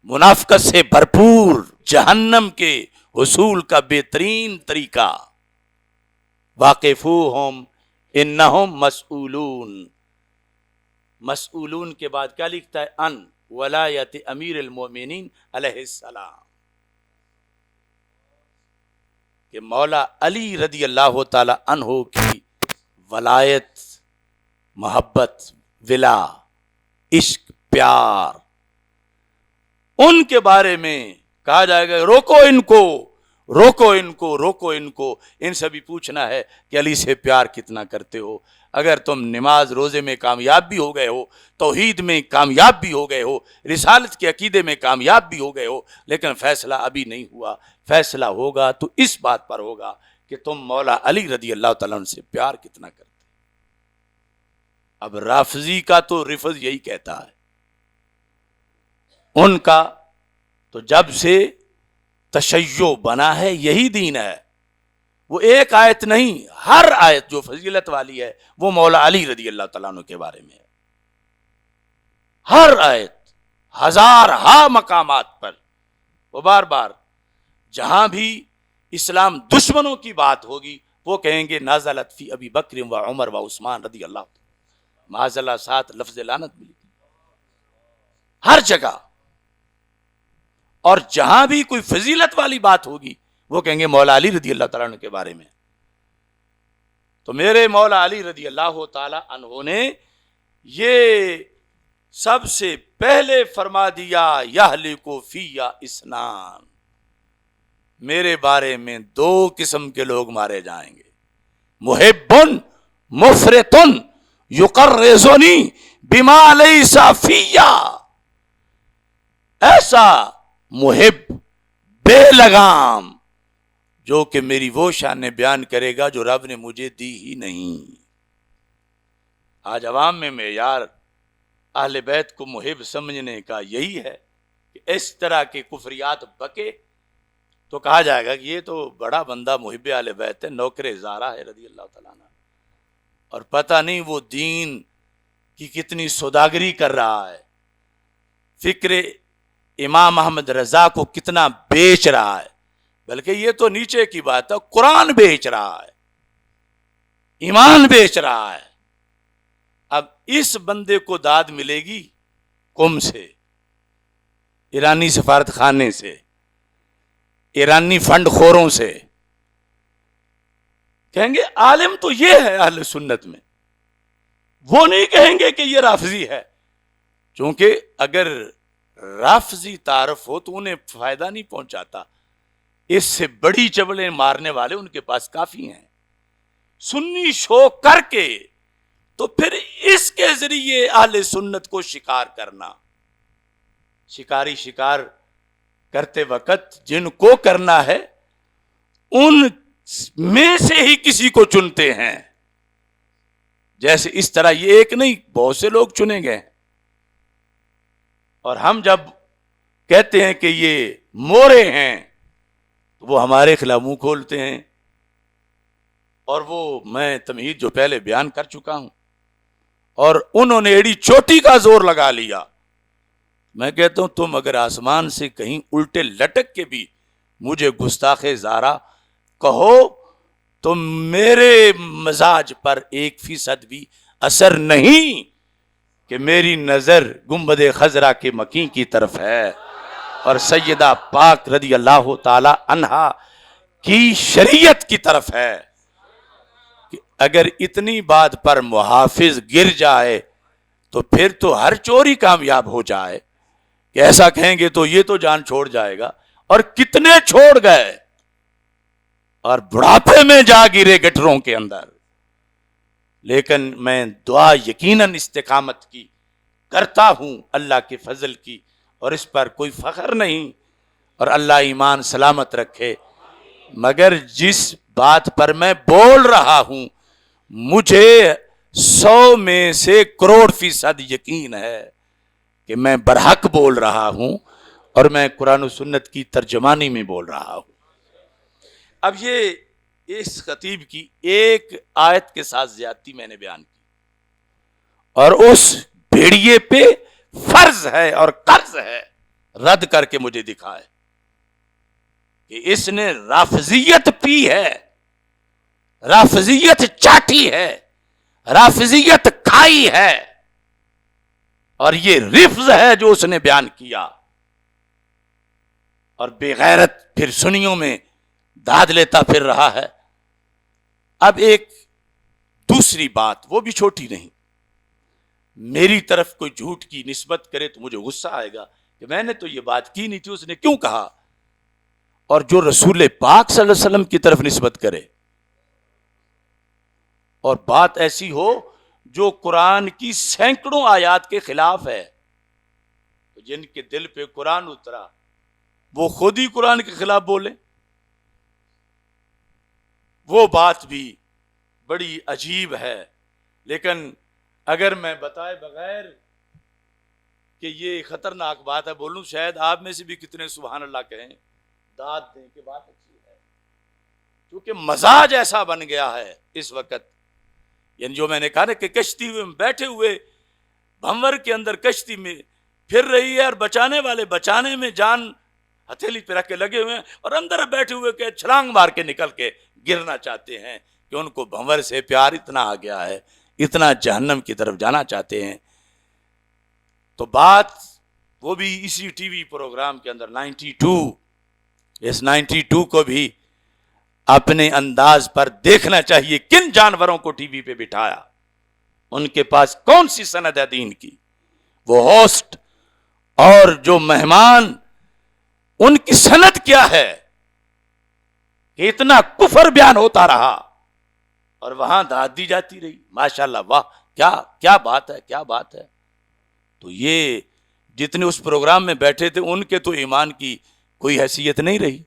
منافقت سے بھرپور، جہنم کے حصول کا بہترین طریقہ. واقفوہم انہم مسئولون. مسئولون کے بعد کیا لکھتا ہے؟ ان ولایت امیر المومنین علیہ السلام، کہ مولا علی رضی اللہ تعالی عنہ کی ولایت، محبت، ولا، عشق، پیار، ان کے بارے میں کہا جائے گا روکو ان کو، روکو ان کو، روکو ان کو. ان سے بھی پوچھنا ہے کہ علی سے پیار کتنا کرتے ہو. اگر تم نماز روزے میں کامیاب بھی ہو گئے ہو، توحید میں کامیاب بھی ہو گئے ہو، رسالت کے عقیدے میں کامیاب بھی ہو گئے ہو، لیکن فیصلہ ابھی نہیں ہوا. فیصلہ ہوگا تو اس بات پر ہوگا کہ تم مولا علی رضی اللہ تعالیٰ عنہ سے پیار کتنا کرتے. اب رافضی کا تو رفض یہی کہتا ہے، ان کا تو جب سے تشیع بنا ہے یہی دین ہے. وہ ایک آیت نہیں، ہر آیت جو فضیلت والی ہے وہ مولا علی رضی اللہ تعالیٰ عنہ کے بارے میں ہے. ہر آیت، ہزارہا مقامات پر وہ بار بار جہاں بھی اسلام دشمنوں کی بات ہوگی وہ کہیں گے نازلت فی ابی بکر و عمر و عثمان رضی اللہ تعالیٰ، معاذ اللہ ساتھ لفظ لعنت ملی ہر جگہ. اور جہاں بھی کوئی فضیلت والی بات ہوگی وہ کہیں گے مولا علی رضی اللہ تعالیٰ عنہ کے بارے میں. تو میرے مولا علی رضی اللہ تعالیٰ عنہ نے یہ سب سے پہلے فرما دیا یہلکو فیا اسنان، میرے بارے میں دو قسم کے لوگ مارے جائیں گے، محبن مفرطن یقرزنی بما لیس فیا، ایسا محب بے لگام جو کہ میری وہ شان بیان کرے گا جو رب نے مجھے دی ہی نہیں۔ آج عوام میں معیار اہل بیت کو محب سمجھنے کا یہی ہے کہ اس طرح کے کفریات بکے تو کہا جائے گا کہ یہ تو بڑا بندہ محب اہل بیت ہے، نوکر زارا ہے رضی اللہ تعالیٰ عنہ، اور پتہ نہیں وہ دین کی کتنی سوداگری کر رہا ہے، فکر امام احمد رضا کو کتنا بیچ رہا ہے، بلکہ یہ تو نیچے کی بات ہے، قرآن بیچ رہا ہے، ایمان بیچ رہا ہے۔ اب اس بندے کو داد ملے گی قم سے، ایرانی سفارت خانے سے، ایرانی فنڈ خوروں سے، کہیں گے عالم تو یہ ہے اہل سنت میں، وہ نہیں کہیں گے کہ یہ رافضی ہے، چونکہ اگر رافضی تعارف ہو تو انہیں فائدہ نہیں پہنچاتا، اس سے بڑی چبلیں مارنے والے ان کے پاس کافی ہیں۔ سنی شو کر کے تو پھر اس کے ذریعے اہل سنت کو شکار کرنا، شکاری شکار کرتے وقت جن کو کرنا ہے ان میں سے ہی کسی کو چنتے ہیں، جیسے اس طرح یہ ایک نہیں بہت سے لوگ چنے گئے، اور ہم جب کہتے ہیں کہ یہ مورے ہیں تو وہ ہمارے خلاف منہ کھولتے ہیں، اور وہ میں تمہید جو پہلے بیان کر چکا ہوں، اور انہوں نے ایڑی چوٹی کا زور لگا لیا۔ میں کہتا ہوں تم اگر آسمان سے کہیں الٹے لٹک کے بھی مجھے گستاخ زارا کہو تو میرے مزاج پر 1% بھی اثر نہیں کہ میری نظر گنبد خضرا کے مکین کی طرف ہے اور سیدہ پاک رضی اللہ تعالی عنہا کی شریعت کی طرف ہے۔ کہ اگر اتنی بات پر محافظ گر جائے تو پھر تو ہر چوری کامیاب ہو جائے، کہ ایسا کہیں گے تو یہ تو جان چھوڑ جائے گا، اور کتنے چھوڑ گئے اور بڑھاپے میں جا گرے گٹروں کے اندر۔ لیکن میں دعا یقیناً استقامت کی کرتا ہوں اللہ کے فضل کی، اور اس پر کوئی فخر نہیں، اور اللہ ایمان سلامت رکھے، مگر جس بات پر میں بول رہا ہوں مجھے 100 میں سے کروڑ فیصد یقین ہے کہ میں برحق بول رہا ہوں، اور میں قرآن و سنت کی ترجمانی میں بول رہا ہوں۔ اب یہ اس خطیب کی ایک آیت کے ساتھ زیادتی میں نے بیان کی، اور اس بھیڑیے پہ فرض ہے اور قرض ہے رد کر کے مجھے دکھائے کہ اس نے رافضیت پی ہے، رافضیت چاٹی ہے، رافضیت کھائی ہے، اور یہ رفض ہے جو اس نے بیان کیا، اور بے غیرت پھر سنیوں میں داد لیتا پھر رہا ہے۔ اب ایک دوسری بات، وہ بھی چھوٹی نہیں، میری طرف کوئی جھوٹ کی نسبت کرے تو مجھے غصہ آئے گا کہ میں نے تو یہ بات کی نہیں تھی، اس نے کیوں کہا، اور جو رسول پاک صلی اللہ علیہ وسلم کی طرف نسبت کرے اور بات ایسی ہو جو قرآن کی سینکڑوں آیات کے خلاف ہے، تو جن کے دل پہ قرآن اترا وہ خود ہی قرآن کے خلاف بولے، وہ بات بھی بڑی عجیب ہے۔ لیکن اگر میں بتائے بغیر کہ یہ خطرناک بات ہے بولوں، شاید آپ میں سے بھی کتنے سبحان اللہ کہیں، داد دیں کہ بات اچھی ہے، کیونکہ مزاج ایسا بن گیا ہے اس وقت، یعنی جو میں نے کہا نا کہ کشتی میں بیٹھے ہوئے بھنور کے اندر کشتی میں پھر رہی ہے، اور بچانے والے بچانے میں جان ہتھیلی پہ رکھ کے لگے ہوئے ہیں، اور اندر بیٹھے ہوئے کہ چھلانگ مار کے نکل کے گرنا چاہتے ہیں، کہ ان کو بھنور سے پیار اتنا آ گیا ہے، اتنا جہنم کی طرف جانا چاہتے ہیں۔ تو بات وہ بھی اسی ٹی وی پروگرام کے اندر 92، اس 92 کو بھی اپنے انداز پر دیکھنا چاہیے، کن جانوروں کو ٹی وی پہ بٹھایا، ان کے پاس کون سی سند ہے دین کی، وہ ہوسٹ اور جو مہمان ان کی سند کیا ہے کہ اتنا کفر بیان ہوتا رہا اور وہاں داد دی جاتی رہی. ماشاءاللہ واہ کیا بات ہے, کیا بات ہے. تو یہ جتنے اس پروگرام میں بیٹھے تھے ان کے تو ایمان کی کوئی حیثیت نہیں رہی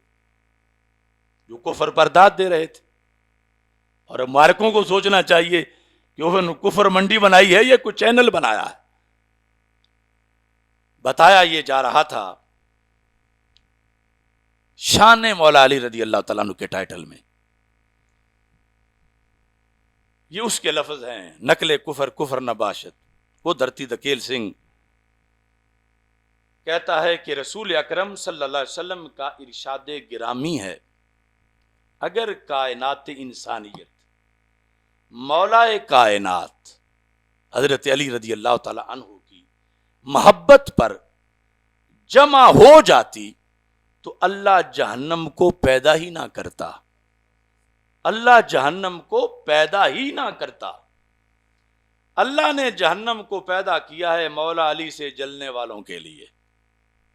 جو کفر پر داد دے رہے تھے. اور مارکوں کو سوچنا چاہیے کہ انہوں نے کفر منڈی بنائی ہے یا کوئی چینل بنایا ہے. بتایا یہ جا رہا تھا شان مولا علی رضی اللہ تعالیٰ عنہ کے ٹائٹل میں یہ اس کے لفظ ہیں, نقل کفر کفر نہ باشد. وہ دھرتی دکیل سنگھ کہتا ہے کہ رسول اکرم صلی اللہ علیہ وسلم کا ارشاد گرامی ہے, اگر کائنات انسانیت مولا کائنات حضرت علی رضی اللہ تعالی عنہ کی محبت پر جمع ہو جاتی تو اللہ جہنم کو پیدا ہی نہ کرتا. اللہ جہنم کو پیدا ہی نہ کرتا. اللہ نے جہنم کو پیدا کیا ہے مولا علی سے جلنے والوں کے لیے.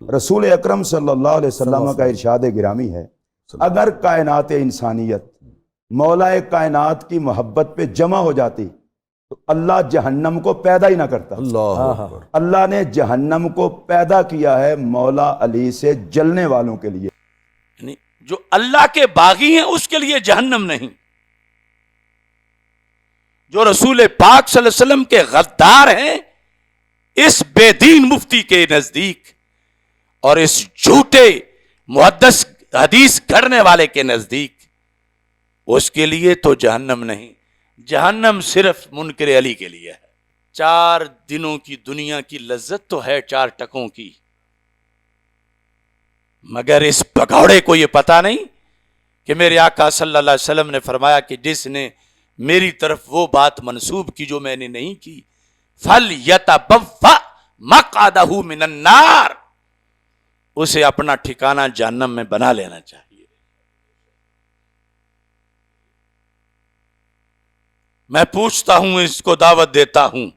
رسول اکرم صلی اللہ علیہ وسلم کا ارشاد گرامی ہے, اگر کائنات انسانیت مولا کائنات کی محبت پہ جمع ہو جاتی تو اللہ جہنم کو پیدا ہی نہ کرتا. اللہ نے جہنم کو پیدا کیا ہے مولا علی سے جلنے والوں کے لیے. یعنی جو اللہ کے باغی ہیں اس کے لیے جہنم نہیں. جو رسول پاک صلی اللہ علیہ وسلم کے غدار ہیں اس بے دین مفتی کے نزدیک اور اس جھوٹے محدث حدیث گھڑنے والے کے نزدیک اس کے لیے تو جہنم نہیں. جہنم صرف منکر علی کے لیے ہے. 4 دنوں کی دنیا کی لذت تو ہے 4 ٹکوں کی, مگر اس بگوڑے کو یہ پتا نہیں کہ میرے آقا صلی اللہ علیہ وسلم نے فرمایا کہ جس نے میری طرف وہ بات منسوب کی جو میں نے نہیں کی, فَلْيَتَبَوَّأْ مَقْعَدَهُ مِنَ النَّارِ, اسے اپنا ٹھکانہ جہنم میں بنا لینا چاہیے. میں پوچھتا ہوں, اس کو دعوت دیتا ہوں,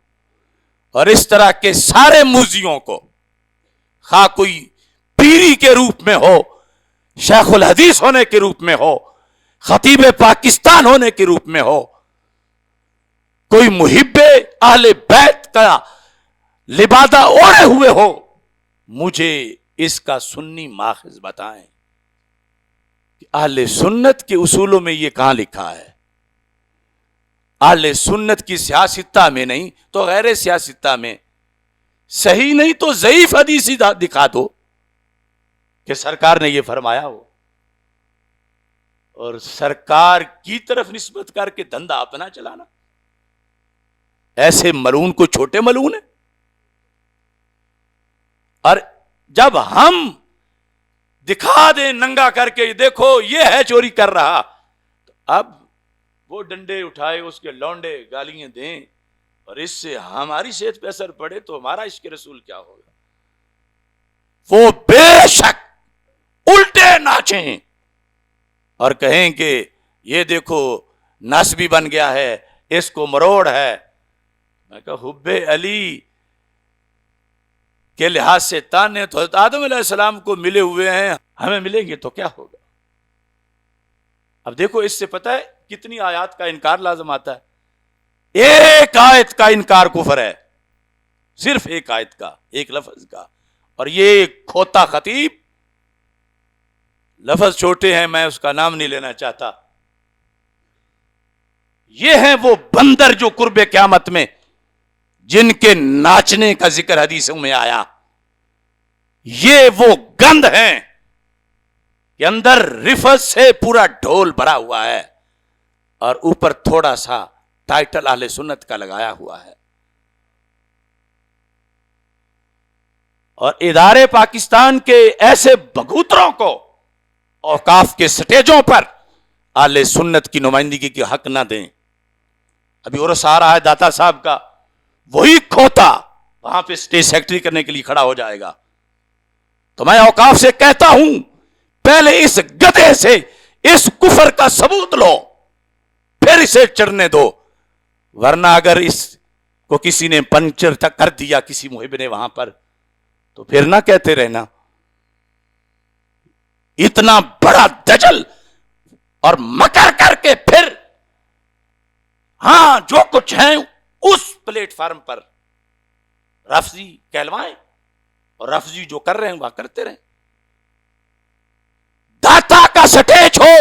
اور اس طرح کے سارے موذیوں کو, خواہ کوئی پیری کے روپ میں ہو, شیخ الحدیث ہونے کے روپ میں ہو, خطیب پاکستان ہونے کے روپ میں ہو, کوئی محب اہل بیت کا لبادہ اوڑھے ہوئے ہو, مجھے اس کا سنی ماخذ بتائیں کہ اہل سنت کے اصولوں میں یہ کہاں لکھا ہے. اہل سنت کی سیاستہ میں نہیں تو غیر سیاستہ میں, صحیح نہیں تو ضعیف حدیث ہی دکھا دو کہ سرکار نے یہ فرمایا ہو, اور سرکار کی طرف نسبت کر کے دھندا اپنا چلانا. ایسے ملعون کو چھوٹے ملعون ہیں. اور جب ہم دکھا دیں ننگا کر کے دیکھو یہ ہے چوری کر رہا, تو اب وہ ڈنڈے اٹھائے اس کے لونڈے گالیاں دیں اور اس سے ہماری صحت پہ اثر پڑے تو ہمارا عشق رسول کیا ہوگا. وہ بے شک الٹے ناچیں اور کہیں کہ یہ دیکھو نسبی بن گیا ہے, اس کو مروڑ ہے. میں کہا حب علی کے لحاظ سے تانے تو حضرت آدم علیہ السلام کو ملے ہوئے ہیں, ہمیں ملیں گے تو کیا ہوگا. اب دیکھو اس سے پتہ ہے کتنی آیات کا انکار لازم آتا ہے. ایک آیت کا انکار کفر ہے, صرف ایک آیت کا, ایک لفظ کا. اور یہ کھوتا خطیب, لفظ چھوٹے ہیں میں اس کا نام نہیں لینا چاہتا, یہ ہیں وہ بندر جو قرب قیامت میں جن کے ناچنے کا ذکر حدیثوں میں آیا. یہ وہ گند ہیں کہ اندر رفت سے پورا ڈھول بھرا ہوا ہے اور اوپر تھوڑا سا ٹائٹل اہل سنت کا لگایا ہوا ہے. اور ادارے پاکستان کے ایسے بگوتروں کو اوقاف کے سٹیجوں پر اہل سنت کی نمائندگی کے حق نہ دیں. ابھی عرس آ رہا ہے داتا صاحب کا, وہی کھوتا وہاں پہ اسٹیج سیکرٹری کرنے کے لیے کھڑا ہو جائے گا. تو میں اوقاف سے کہتا ہوں پہلے اس گدھے سے اس کفر کا ثبوت لو پھر اسے چڑھنے دو, ورنہ اگر اس کو کسی نے پنچر تک کر دیا کسی محب نے وہاں پر، تو پھر نہ کہتے رہنا۔ اتنا بڑا دجل اور مکر کر کے پھر ہاں جو کچھ ہے اس پلیٹ فارم پر رفضی کہلوائیں اور رفضی جو کر رہے ہیں وہ کرتے رہیں۔ داتا کا سٹیج ہو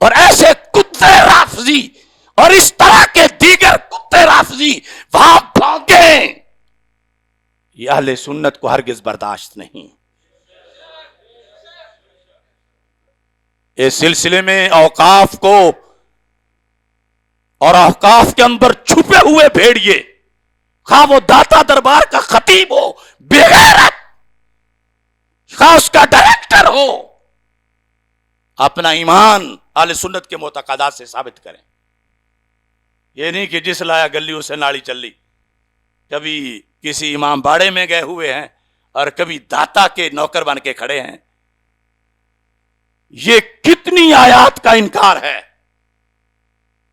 اور ایسے کتے رافضی اور اس طرح کے دیگر کتے رافضی وہاں بھونکیں، یہ اہل سنت کو ہرگز برداشت نہیں۔ اس سلسلے میں اوقاف کو اور اوقاف کے اندر چھپے ہوئے بھیڑیے، خواہ وہ داتا دربار کا خطیب ہو بغیرت، خواہ اس کا ڈائریکٹر ہو، اپنا ایمان اہل سنت کے معتقدات سے ثابت کریں۔ یہ نہیں کہ جس لایا گلی اسے ناڑی چلی، کبھی کسی امام باڑے میں گئے ہوئے ہیں اور کبھی داتا کے نوکر بن کے کھڑے ہیں۔ یہ کتنی آیات کا انکار ہے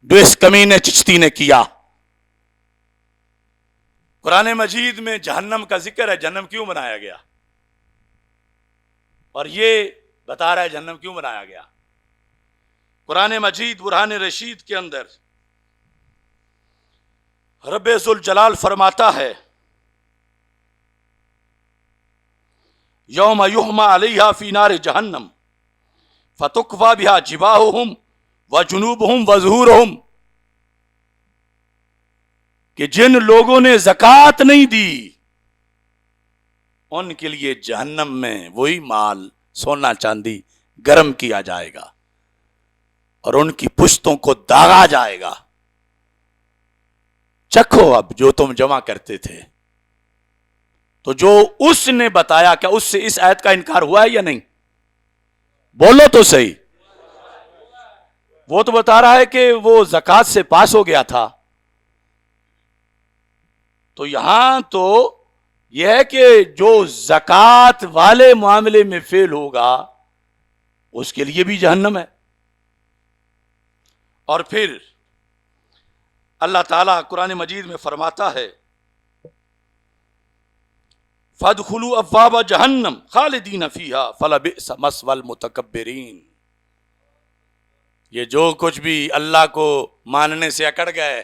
جو اس کمینے چشتی نے کیا۔ قرآن مجید میں جہنم کا ذکر ہے، جہنم کیوں بنایا گیا، اور یہ بتا رہا ہے جہنم کیوں بنایا گیا۔ قرآن مجید برہان رشید کے اندر رب ذوالجلال فرماتا ہے یوم یحمى علیہا فی نار جہنم فتکوی بہا جباہہم وجنوبہم وظہورہم، کہ جن لوگوں نے زکوٰۃ نہیں دی ان کے لیے جہنم میں وہی مال سونا چاندی گرم کیا جائے گا اور ان کی پشتوں کو داغا جائے گا، چکھو اب جو تم جمع کرتے تھے۔ تو جو اس نے بتایا، کیا اس سے اس آیت کا انکار ہوا ہے یا نہیں؟ بولو تو صحیح۔ وہ تو بتا رہا ہے کہ وہ زکوٰۃ سے پاس ہو گیا تھا، تو یہاں تو یہ ہے کہ جو زکوٰۃ والے معاملے میں فیل ہوگا اس کے لیے بھی جہنم ہے۔ اور پھر اللہ تعالیٰ قرآن مجید میں فرماتا ہے فَادْخُلُوا أَبْوَابَ جَهَنَّمَ خَالِدِينَ فِيهَا فَلَبِئْسَ مَثْوَى الْمُتَكَبِّرِينَ۔ یہ جو کچھ بھی اللہ کو ماننے سے اکڑ گئے،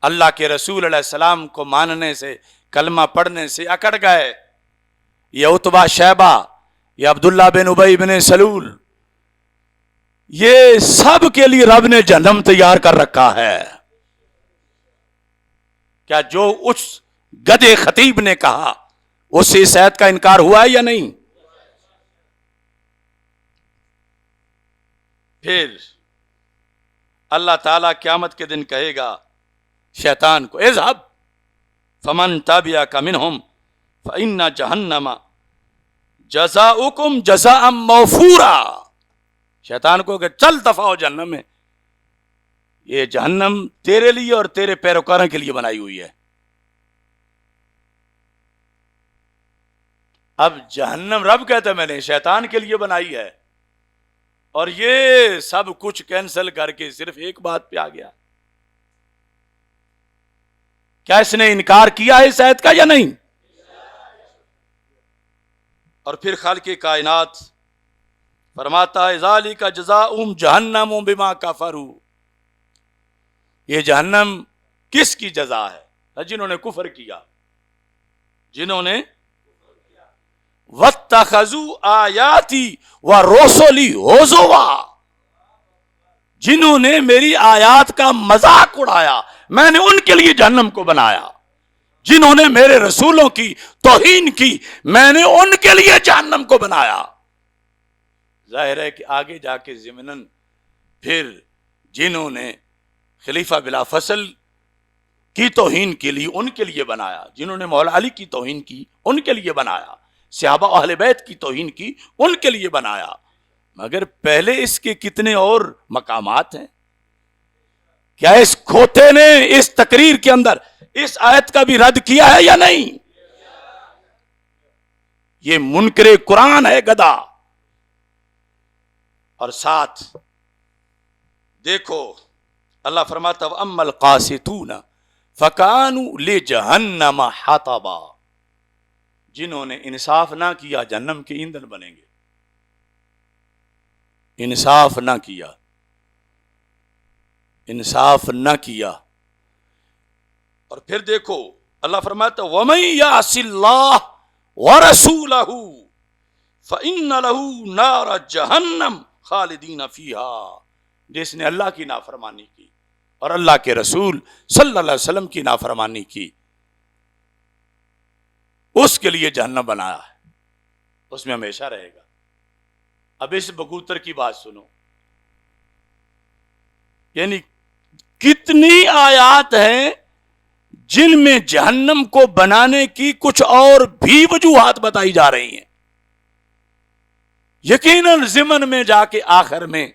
اللہ کے رسول علیہ السلام کو ماننے سے، کلمہ پڑھنے سے اکڑ گئے، یہ عتبہ شیبہ، یہ عبداللہ بن ابی بن سلول، یہ سب کے لیے رب نے جہنم تیار کر رکھا ہے۔ کیا جو اس گدھے خطیب نے کہا اس سے اس آیت کا انکار ہوا ہے یا نہیں؟ پھر اللہ تعالیٰ قیامت کے دن کہے گا شیطان کو اذهب فمن تبعك منهم فإن جہنم جزاؤکم جزاء موفورا۔ شیطان کو کہ چل دفع ہو جہنم میں، یہ جہنم تیرے لیے اور تیرے پیروکاروں کے لیے بنائی ہوئی ہے۔ اب جہنم رب کہتا ہے میں نے شیطان کے لیے بنائی ہے، اور یہ سب کچھ کینسل کر کے صرف ایک بات پہ آ گیا۔ کیا اس نے انکار کیا ہے اس آیت کا یا نہیں؟ اور پھر خالق کائنات فرماتا ہے ذالک جزاؤہم جہنم بما کفروا، یہ جہنم کس کی جزا ہے؟ جنہوں نے کفر کیا، جنہوں نے وَاتَّخَذُوا آیاتی وَرُسُلِی ہُزُوًا، جنہوں نے میری آیات کا مذاق اڑایا، میں نے ان کے لیے جہنم کو بنایا۔ جنہوں نے میرے رسولوں کی توہین کی، میں نے ان کے لیے جہنم کو بنایا۔ ظاہر ہے کہ آگے جا کے ضمناً پھر جنہوں نے خلیفہ بلا فصل کی توہین کے لیے ان کے لیے بنایا، جنہوں نے مولا علی کی توہین کی ان کے لیے بنایا، صحابہ اہل بیت کی توہین کی ان کے لیے بنایا، مگر پہلے اس کے کتنے اور مقامات ہیں۔ کیا اس کھوتے نے اس تقریر کے اندر اس آیت کا بھی رد کیا ہے یا نہیں؟ یہ منکر قرآن ہے گدھا۔ اور ساتھ دیکھو اللہ فرماتا وَأَمَّا الْقَاسِطُونَ فکانوا لجہنم حطبا، جنہوں نے انصاف نہ کیا جہنم کے ایندھن بنیں گے. انصاف نہ کیا، انصاف نہ کیا. اور پھر دیکھو اللہ فرماتا وَمَن يَعْصِ اللَّهَ وَرَسُولَهُ فَإِنَّ لَهُ نَارَ جَهَنَّمَ خَالِدِينَ فِيهَا، جس نے اللہ کی نافرمانی کی اور اللہ کے رسول صلی اللہ علیہ وسلم کی نافرمانی کی، اس کے لیے جہنم بنایا ہے، اس میں ہمیشہ رہے گا. اب اس بگوتر کی بات سنو، یعنی کتنی آیات ہیں جن میں جہنم کو بنانے کی کچھ اور بھی وجوہات بتائی جا رہی ہیں. یقیناً ضمن میں جا کے آخر میں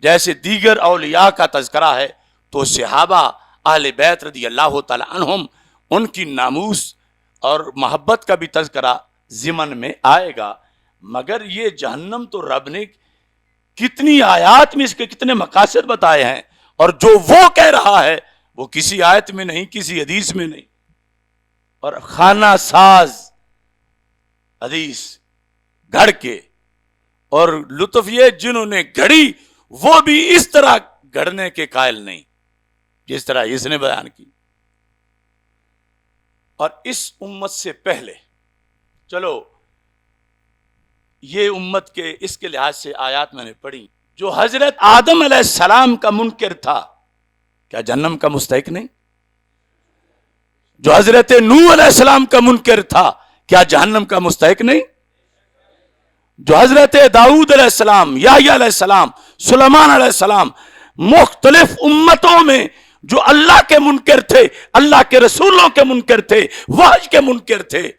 جیسے دیگر اولیاء کا تذکرہ ہے تو صحابہ اہل بیت رضی اللہ تعالی عنہم ان کی ناموس اور محبت کا بھی تذکرہ ضمن میں آئے گا. مگر یہ جہنم تو رب نے کتنی آیات میں اس کے کتنے مقاصد بتائے ہیں، اور جو وہ کہہ رہا ہے وہ کسی آیت میں نہیں، کسی حدیث میں نہیں. اور خانہ ساز حدیث گھڑ کے، اور لطف یہ جنہوں نے گھڑی وہ بھی اس طرح گھڑنے کے قائل نہیں جس طرح اس نے بیان کی. اور اس امت سے پہلے، چلو یہ امت کے اس کے لحاظ سے آیات میں نے پڑھی، جو حضرت آدم علیہ السلام کا منکر تھا کیا جہنم کا مستحق نہیں؟ جو حضرت نوح علیہ السلام کا منکر تھا کیا جہنم کا مستحق نہیں؟ جو حضرت داؤد علیہ السلام، یحییٰ علیہ السلام، سلیمان علیہ السلام، مختلف امتوں میں جو اللہ کے منکر تھے، اللہ کے رسولوں کے منکر تھے، وحی کے منکر تھے،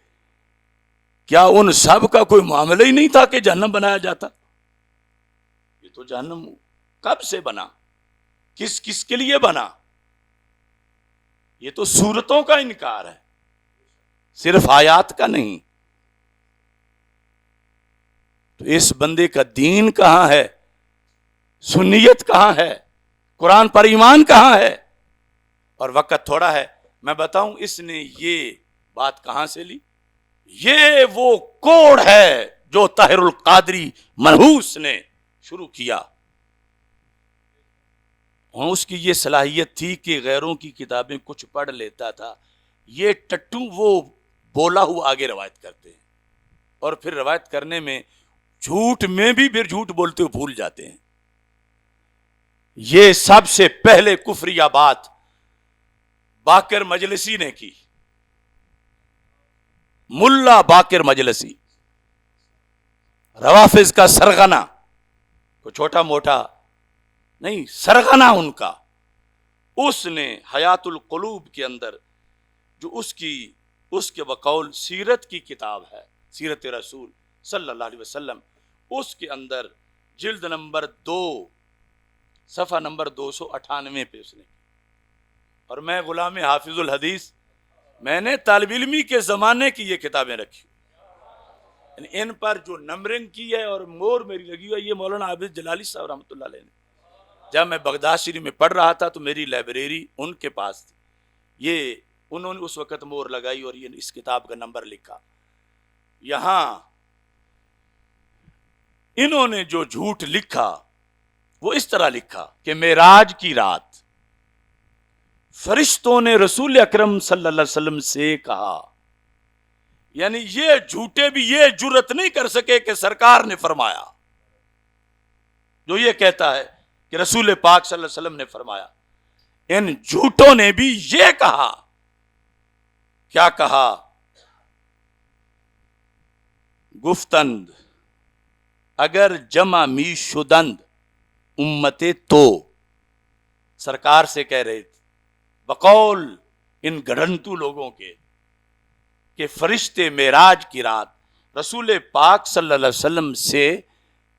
کیا ان سب کا کوئی معاملہ ہی نہیں تھا کہ جہنم بنایا جاتا؟ یہ تو جہنم کب سے بنا، کس کس کے لیے بنا؟ یہ تو صورتوں کا انکار ہے، صرف آیات کا نہیں. تو اس بندے کا دین کہاں ہے، سنیت کہاں ہے، قرآن پر ایمان کہاں ہے؟ اور وقت تھوڑا ہے، میں بتاؤں اس نے یہ بات کہاں سے لی. یہ وہ کوڑ ہے جو طاہر القادری منحوس نے شروع کیا. اس کی یہ صلاحیت تھی کہ غیروں کی کتابیں کچھ پڑھ لیتا تھا. یہ ٹٹو وہ بولا ہوا آگے روایت کرتے ہیں، اور پھر روایت کرنے میں جھوٹ میں بھی پھر جھوٹ بولتے ہوئے بھول جاتے ہیں. یہ سب سے پہلے کفریہ بات باقر مجلسی نے کی، ملا باقر مجلسی، روافظ کا سرغنہ، کوئی چھوٹا موٹا نہیں، سرغنہ ان کا. اس نے حیات القلوب کے اندر جو اس کے بقول سیرت کی کتاب ہے، سیرت رسول صلی اللہ علیہ وسلم، اس کے اندر جلد نمبر 2 صفحہ نمبر 298 پہ اس نے. اور میں غلام حافظ الحدیث، میں نے طالب علمی کے زمانے کی یہ کتابیں رکھی، یعنی ان پر جو نمبرنگ کی ہے اور مور میری لگی ہوئی ہے، یہ مولانا عابد جلالی صاحب رحمۃ اللہ علیہ نے. جب میں بغداد شریف میں پڑھ رہا تھا تو میری لائبریری ان کے پاس تھی، یہ انہوں نے اس وقت مور لگائی اور یہ اس کتاب کا نمبر لکھا. یہاں انہوں نے جو جھوٹ لکھا وہ اس طرح لکھا کہ معراج کی رات فرشتوں نے رسول اکرم صلی اللہ علیہ وسلم سے کہا، یعنی یہ جھوٹے بھی یہ جرت نہیں کر سکے کہ سرکار نے فرمایا. جو یہ کہتا ہے کہ رسول پاک صلی اللہ علیہ وسلم نے فرمایا، ان جھوٹوں نے بھی یہ کہا. کیا کہا؟ گفتند اگر جمع می شدند امت تو، سرکار سے کہہ رہے تھے بقول ان گڑھنتو لوگوں کے کہ فرشتے معراج کی رات رسول پاک صلی اللہ علیہ وسلم سے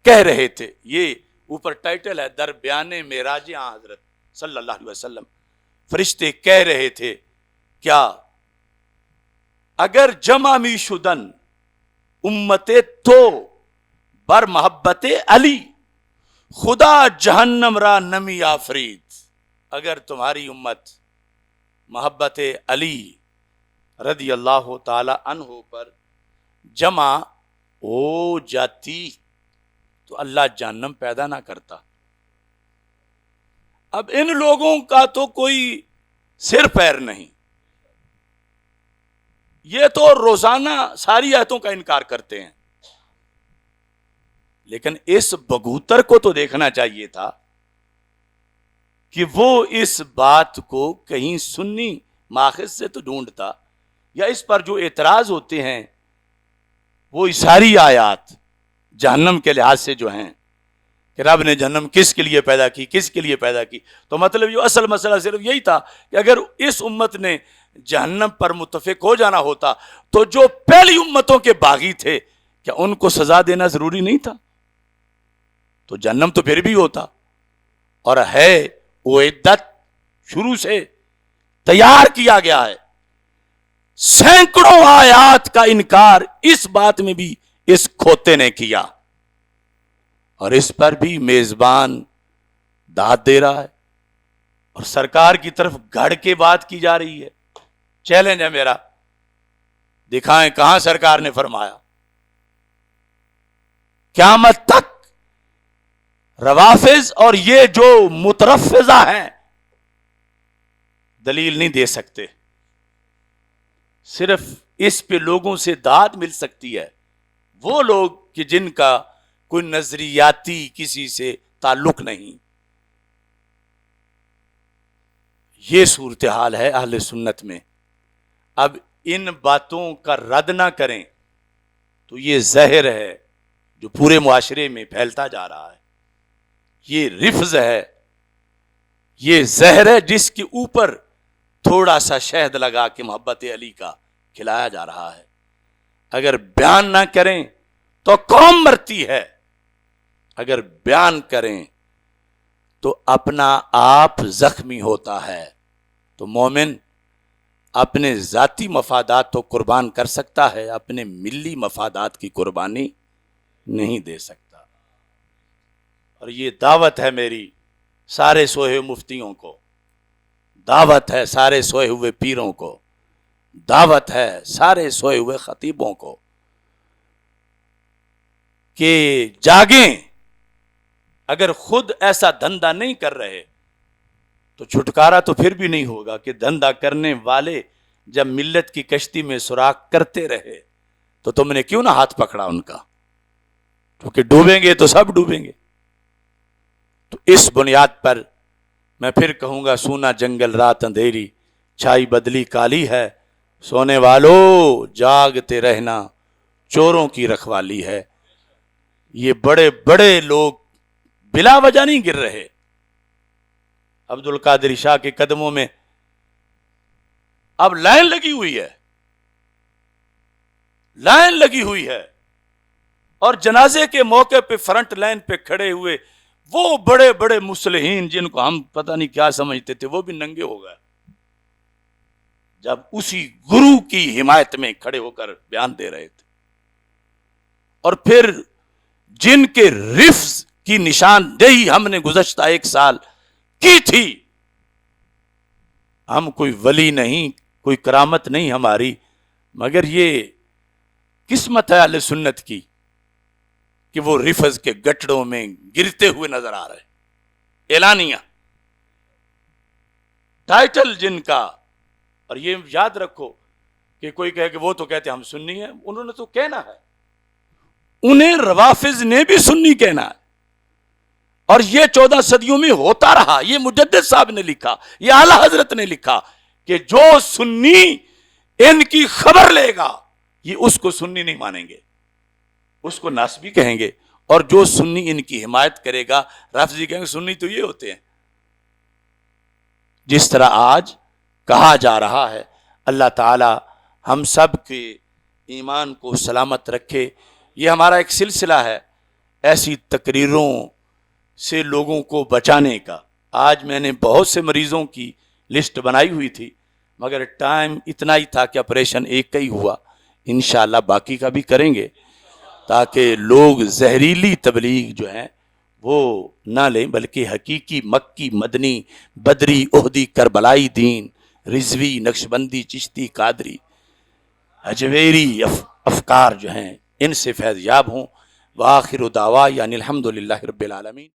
کہہ رہے تھے. یہ اوپر ٹائٹل ہے در بیان معراج حضرت صلی اللہ علیہ وسلم. فرشتے کہہ رہے تھے کیا؟ اگر جمع می شدن امت تو بر محبت علی خدا جہنم را نمی آفرید. اگر تمہاری امت محبت علی رضی اللہ تعالی عنہ پر جمع ہو جاتی تو اللہ جہنم پیدا نہ کرتا۔ اب ان لوگوں کا تو کوئی سر پیر نہیں، یہ تو روزانہ ساری آیتوں کا انکار کرتے ہیں، لیکن اس بگوتر کو تو دیکھنا چاہیے تھا کہ وہ اس بات کو کہیں سنی ماخذ سے تو ڈھونڈتا، یا اس پر جو اعتراض ہوتے ہیں وہ ساری آیات جہنم کے لحاظ سے جو ہیں کہ رب نے جہنم کس کے لیے پیدا کی، کس کے لیے پیدا کی، تو مطلب یہ اصل مسئلہ صرف یہی تھا کہ اگر اس امت نے جہنم پر متفق ہو جانا ہوتا تو جو پہلی امتوں کے باغی تھے کیا ان کو سزا دینا ضروری نہیں تھا؟ تو جہنم تو پھر بھی ہوتا، اور ہے وہ عدت شروع سے تیار کیا گیا ہے۔ سینکڑوں آیات کا انکار اس بات میں بھی اس کھوتے نے کیا، اور اس پر بھی میزبان داد دے رہا ہے، اور سرکار کی طرف گھڑ کے بات کی جا رہی ہے۔ چیلنج ہے میرا، دکھائیں کہاں سرکار نے فرمایا۔ قیامت تک روافض اور یہ جو مترفضہ ہیں دلیل نہیں دے سکتے، صرف اس پہ لوگوں سے داد مل سکتی ہے، وہ لوگ کہ جن کا کوئی نظریاتی کسی سے تعلق نہیں۔ یہ صورتحال ہے اہل سنت میں۔ اب ان باتوں کا رد نہ کریں تو یہ زہر ہے جو پورے معاشرے میں پھیلتا جا رہا ہے، یہ رفض ہے، یہ زہر ہے جس کے اوپر تھوڑا سا شہد لگا کے محبت علی کا کھلایا جا رہا ہے۔ اگر بیان نہ کریں تو قوم مرتی ہے، اگر بیان کریں تو اپنا آپ زخمی ہوتا ہے۔ تو مومن اپنے ذاتی مفادات تو قربان کر سکتا ہے، اپنے ملی مفادات کی قربانی نہیں دے سکتا۔ اور یہ دعوت ہے میری سارے سوئے ہوئے مفتیوں کو، دعوت ہے سارے سوئے ہوئے پیروں کو، دعوت ہے سارے سوئے ہوئے خطیبوں کو کہ جاگیں۔ اگر خود ایسا دھندا نہیں کر رہے تو چھٹکارا تو پھر بھی نہیں ہوگا کہ دھندا کرنے والے جب ملت کی کشتی میں سوراخ کرتے رہے تو تم نے کیوں نہ ہاتھ پکڑا ان کا، کیونکہ ڈوبیں گے تو سب ڈوبیں گے۔ تو اس بنیاد پر میں پھر کہوں گا، سونا جنگل رات اندھیری، چھائی بدلی کالی ہے، سونے والو جاگتے رہنا، چوروں کی رکھوالی ہے۔ یہ بڑے بڑے لوگ بلا وجہ نہیں گر رہے۔ عبد القادر شاہ کے قدموں میں اب لائن لگی ہوئی ہے، لائن لگی ہوئی ہے، اور جنازے کے موقع پہ فرنٹ لائن پہ کھڑے ہوئے وہ بڑے بڑے مصلحین جن کو ہم پتہ نہیں کیا سمجھتے تھے، وہ بھی ننگے ہو گئے جب اسی گرو کی حمایت میں کھڑے ہو کر بیان دے رہے تھے۔ اور پھر جن کے رفض کی نشاندہی ہم نے گزشتہ 1 سال کی تھی، ہم کوئی ولی نہیں، کوئی کرامت نہیں ہماری، مگر یہ قسمت ہے اہل سنت کی کہ وہ رفض کے گٹڑوں میں گرتے ہوئے نظر آ رہے۔ اعلانیہ ٹائٹل جن کا، اور یہ یاد رکھو کہ کوئی کہے کہ وہ تو کہتے ہم سنی ہیں، انہوں نے تو کہنا ہے، انہیں روافض نے بھی سنی کہنا ہے، اور یہ 14 صدیوں میں ہوتا رہا۔ یہ مجدد صاحب نے لکھا، یہ اعلیٰ حضرت نے لکھا کہ جو سنی ان کی خبر لے گا یہ اس کو سنی نہیں مانیں گے، اس کو ناسبی کہیں گے، اور جو سنی ان کی حمایت کرے گا رافضی کہیں گے سنی تو یہ ہوتے ہیں۔ جس طرح آج کہا جا رہا ہے، اللہ تعالی ہم سب کے ایمان کو سلامت رکھے۔ یہ ہمارا ایک سلسلہ ہے ایسی تقریروں سے لوگوں کو بچانے کا۔ آج میں نے بہت سے مریضوں کی لسٹ بنائی ہوئی تھی، مگر ٹائم اتنا ہی تھا کہ آپریشن ایک کا ہی ہوا، انشاءاللہ باقی کا بھی کریں گے تاکہ لوگ زہریلی تبلیغ جو ہیں وہ نہ لیں، بلکہ حقیقی مکی مدنی بدری احدی کربلائی دین رضوی، نقشبندی، چشتی، قادری، اجویری افکار جو ہیں ان سے فیض یاب ہوں۔ وآخر دعوایا ان الحمد للہ رب العالمین۔